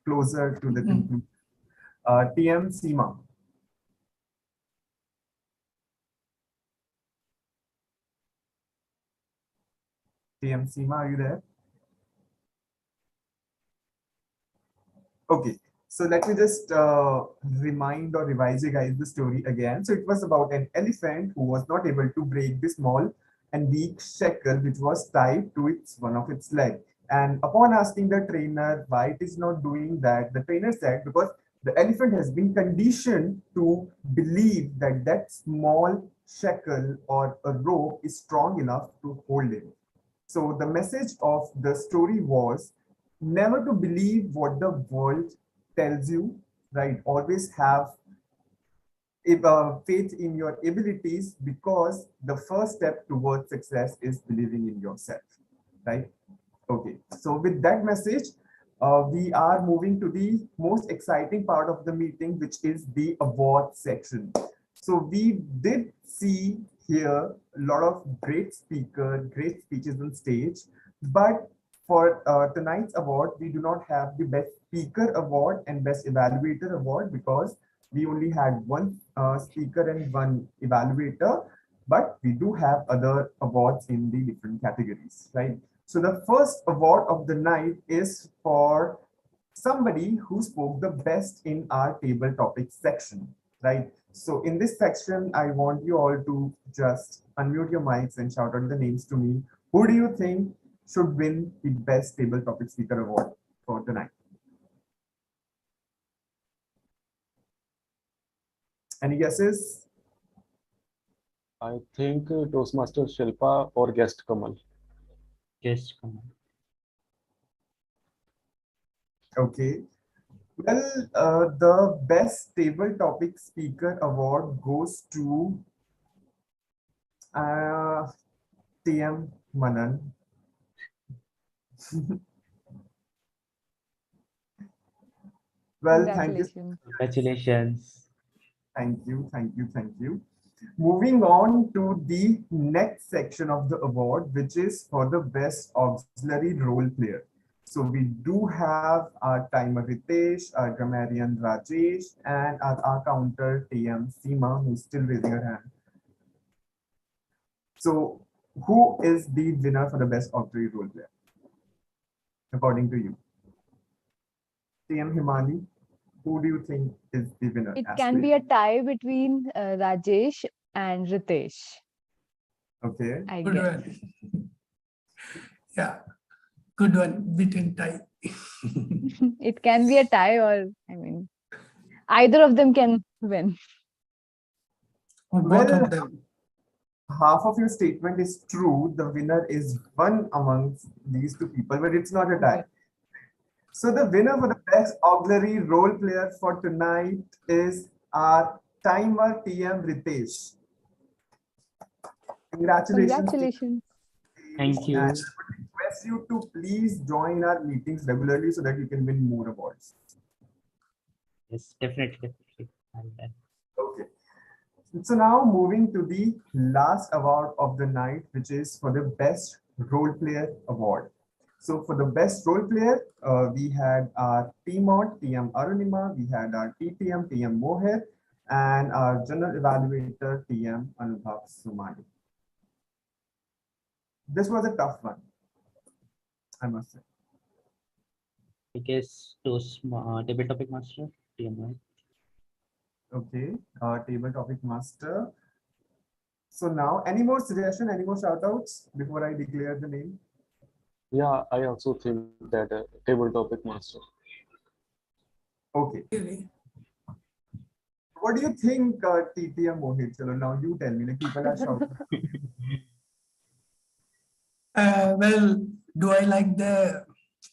closer to the conclusion. TM Seema. TM Seema, are you there? Okay, so let me just remind or revise you guys the story again. So it was about an elephant who was not able to break the small and weak shackle which was tied to one of its leg. And upon asking the trainer why it is not doing that, the trainer said because the elephant has been conditioned to believe that that small shackle or a rope is strong enough to hold it. So the message of the story was never to believe what the world tells you, right? Always have faith in your abilities because the first step towards success is believing in yourself, right? Okay, so with that message, we are moving to the most exciting part of the meeting, which is the award section. So we did see here a lot of great speeches on stage, but for tonight's award, we do not have the best speaker award and best evaluator award because we only had one speaker and one evaluator, but we do have other awards in the different categories, right? So the first award of the night is for somebody who spoke the best in our table topic section, right? So in this section, I want you all to just unmute your mics and shout out the names to me. Who do you think should win the best table topic speaker award for tonight? Any guesses? I think Toastmaster Shilpa or guest Kamal. Yes, come on. Okay. Well, the best table topic speaker award goes to TM Manan. Well, thank you. Congratulations. Thank you, thank you, thank you. Moving on to the next section of the award, which is for the best auxiliary role player. So we do have our timer Ritesh, our grammarian Rajesh, and our counter TM Seema, who's still raising her hand. So who is the winner for the best auxiliary role player, according to you? TM Himani, who do you think is the winner? It can be a tie between Rajesh and Ritesh. Okay. I Good guess. one. Yeah, good one. Beaten tie. It can be a tie, or I mean, either of them can win. Or both Well, of them. half of your statement is true. The winner is one amongst these two people, but it's not a tie. So the winner for the best auxiliary role player for tonight is our timer TM Ritesh. Congratulations to Congratulations. Thank you. And I you. would request you to please join our meetings regularly so that you can win more awards. Yes, definitely. And Okay. So now moving to the last award of the night, which is for the best role player award. So for the best role player, we had our TMOD, TM Arunima, we had our TTM, TM Moher, and our general evaluator, TM Anubhav Sumani. This was a tough one, I must say. I guess table topic master, TMI. Okay, table topic master. So now, any more suggestion, any more shout outs before I declare the name? Yeah, I also think that table topic master. Okay. What do you think, TTM Mohit? Chalo, now you tell me. Like people are shouting. Well, do I like the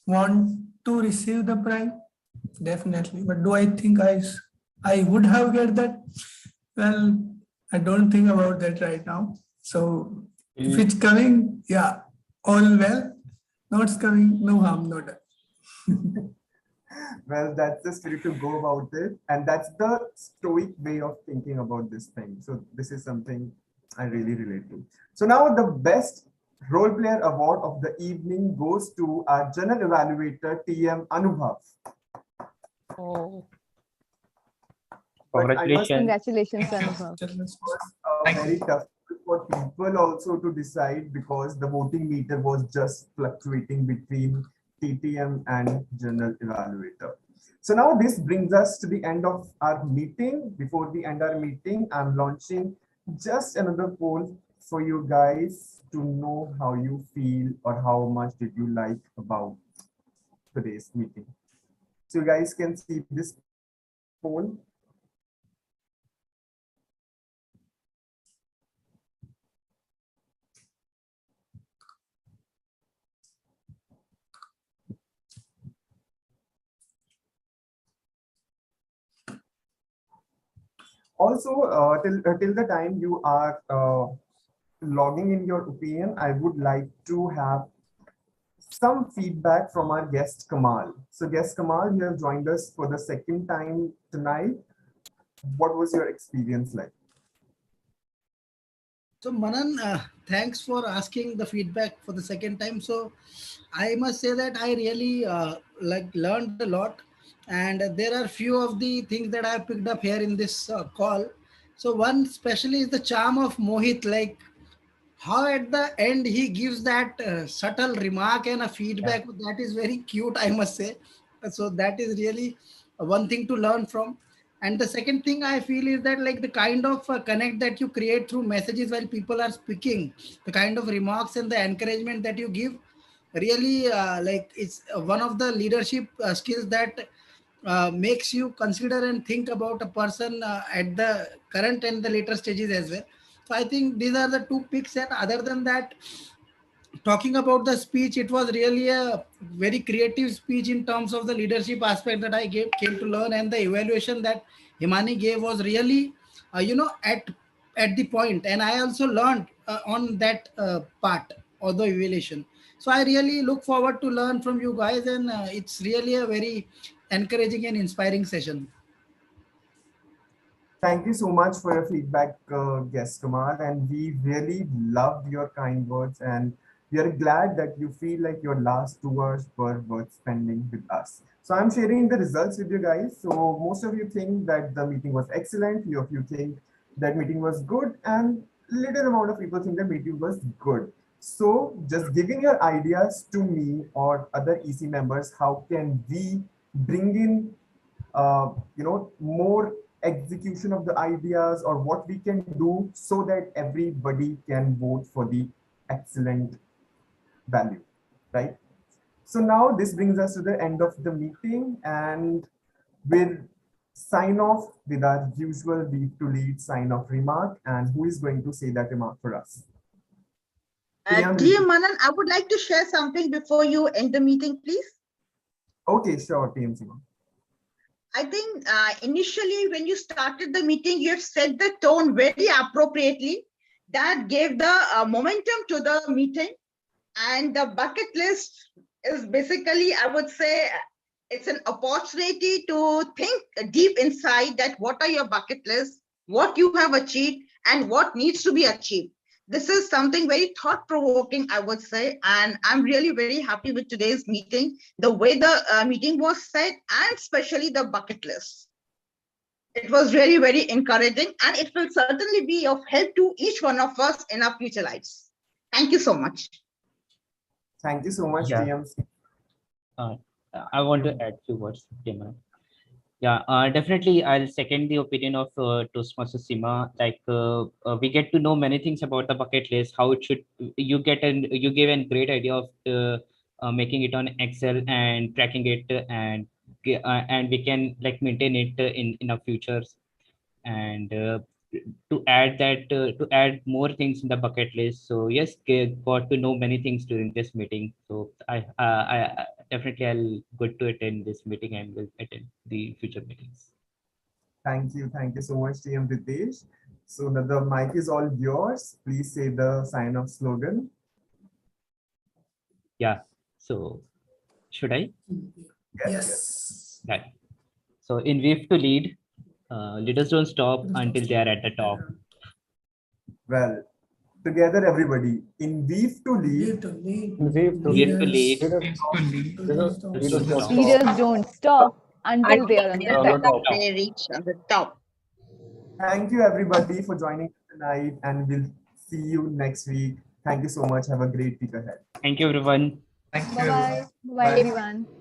want to receive the prize? Definitely. But do I think I would have get that? Well, I don't think about that right now. So if it's coming, yeah, all well. Not coming, no harm, no done. Well, that's the spirit to go about it. And that's the stoic way of thinking about this thing. So this is something I really relate to. So now the best role player award of the evening goes to our general evaluator, TM Anubhav. Oh, Congratulations. congratulations, Anubhav. It was very tough for people also to decide because the voting meter was just fluctuating between TTM and general evaluator. So now this brings us to the end of our meeting. Before we end our meeting, I'm launching just another poll for you guys to know how you feel or how much did you like about today's meeting. So you guys can see this poll. Also, till the time you are logging in your opinion, I would like to have some feedback from our guest Kamal. So guest Kamal, you have joined us for the second time tonight. What was your experience like? So Manan, thanks for asking the feedback for the second time. So I must say that I really learned a lot, and there are few of the things that I have picked up here in this call. So one especially is the charm of Mohit, like how at the end he gives that subtle remark and a feedback that is very cute, I must say. So that is really one thing to learn from. And the second thing I feel is that like the kind of connect that you create through messages while people are speaking, the kind of remarks and the encouragement that you give, really like it's one of the leadership skills that makes you consider and think about a person at the current and the later stages as well. So I think these are the two picks. And other than that, talking about the speech, it was really a very creative speech in terms of the leadership aspect that came to learn, and the evaluation that Himani gave was really, at the point. And I also learned on that part of the evaluation. So I really look forward to learn from you guys, and it's really a very encouraging and inspiring session. Thank you so much for your feedback, guest Kamal, and we really loved your kind words, and we are glad that you feel like your last 2 hours were worth spending with us. So I'm sharing the results with you guys. So most of you think that the meeting was excellent. Few of you think that meeting was good, and little amount of people think the meeting was good. So just giving your ideas to me or other EC members, how can we bring in more execution of the ideas, or what we can do so that everybody can vote for the excellent value, right? So now this brings us to the end of the meeting, and we'll sign off with our usual lead to lead sign off remark. And who is going to say that remark for us? Dear Manan, I would like to share something before you end the meeting, please. Okay, sure, team Seema. I think initially when you started the meeting, you have set the tone very appropriately. That gave the momentum to the meeting. And the bucket list is basically, I would say, it's an opportunity to think deep inside that what are your bucket lists, what you have achieved, and what needs to be achieved. This is something very thought-provoking, I would say, and I'm really very happy with today's meeting, the way the meeting was set, and especially the bucket list. It was really very encouraging, and it will certainly be of help to each one of us in our future lives. Thank you so much. Thank you so much, Yeah. TM. I want to add few words, Seema. Yeah, definitely. I'll second the opinion of Toastmaster Seema. Like, we get to know many things about the bucket list. How it should. You gave a great idea of making it on Excel and tracking it, and we can like maintain it in our futures. And to add more things in the bucket list. So yes, got to know many things during this meeting. So I definitely I'll good to attend this meeting and will attend the future meetings. Thank you. Thank you so much, TM Ritesh. So the mic is all yours. Please say the sign off slogan. Yeah. So should I? Yes. Right. So in Weave to Lead, leaders don't stop until they are at the top. Well, together everybody, in Weave to Lead, Weave to lead. Leaders don't stop until they are on the top. They reach on the top. thank you everybody for joining tonight, and we'll see you next week. Thank you so much. Have a great week ahead. Thank you, everyone. Thank you. Bye bye. Bye everyone.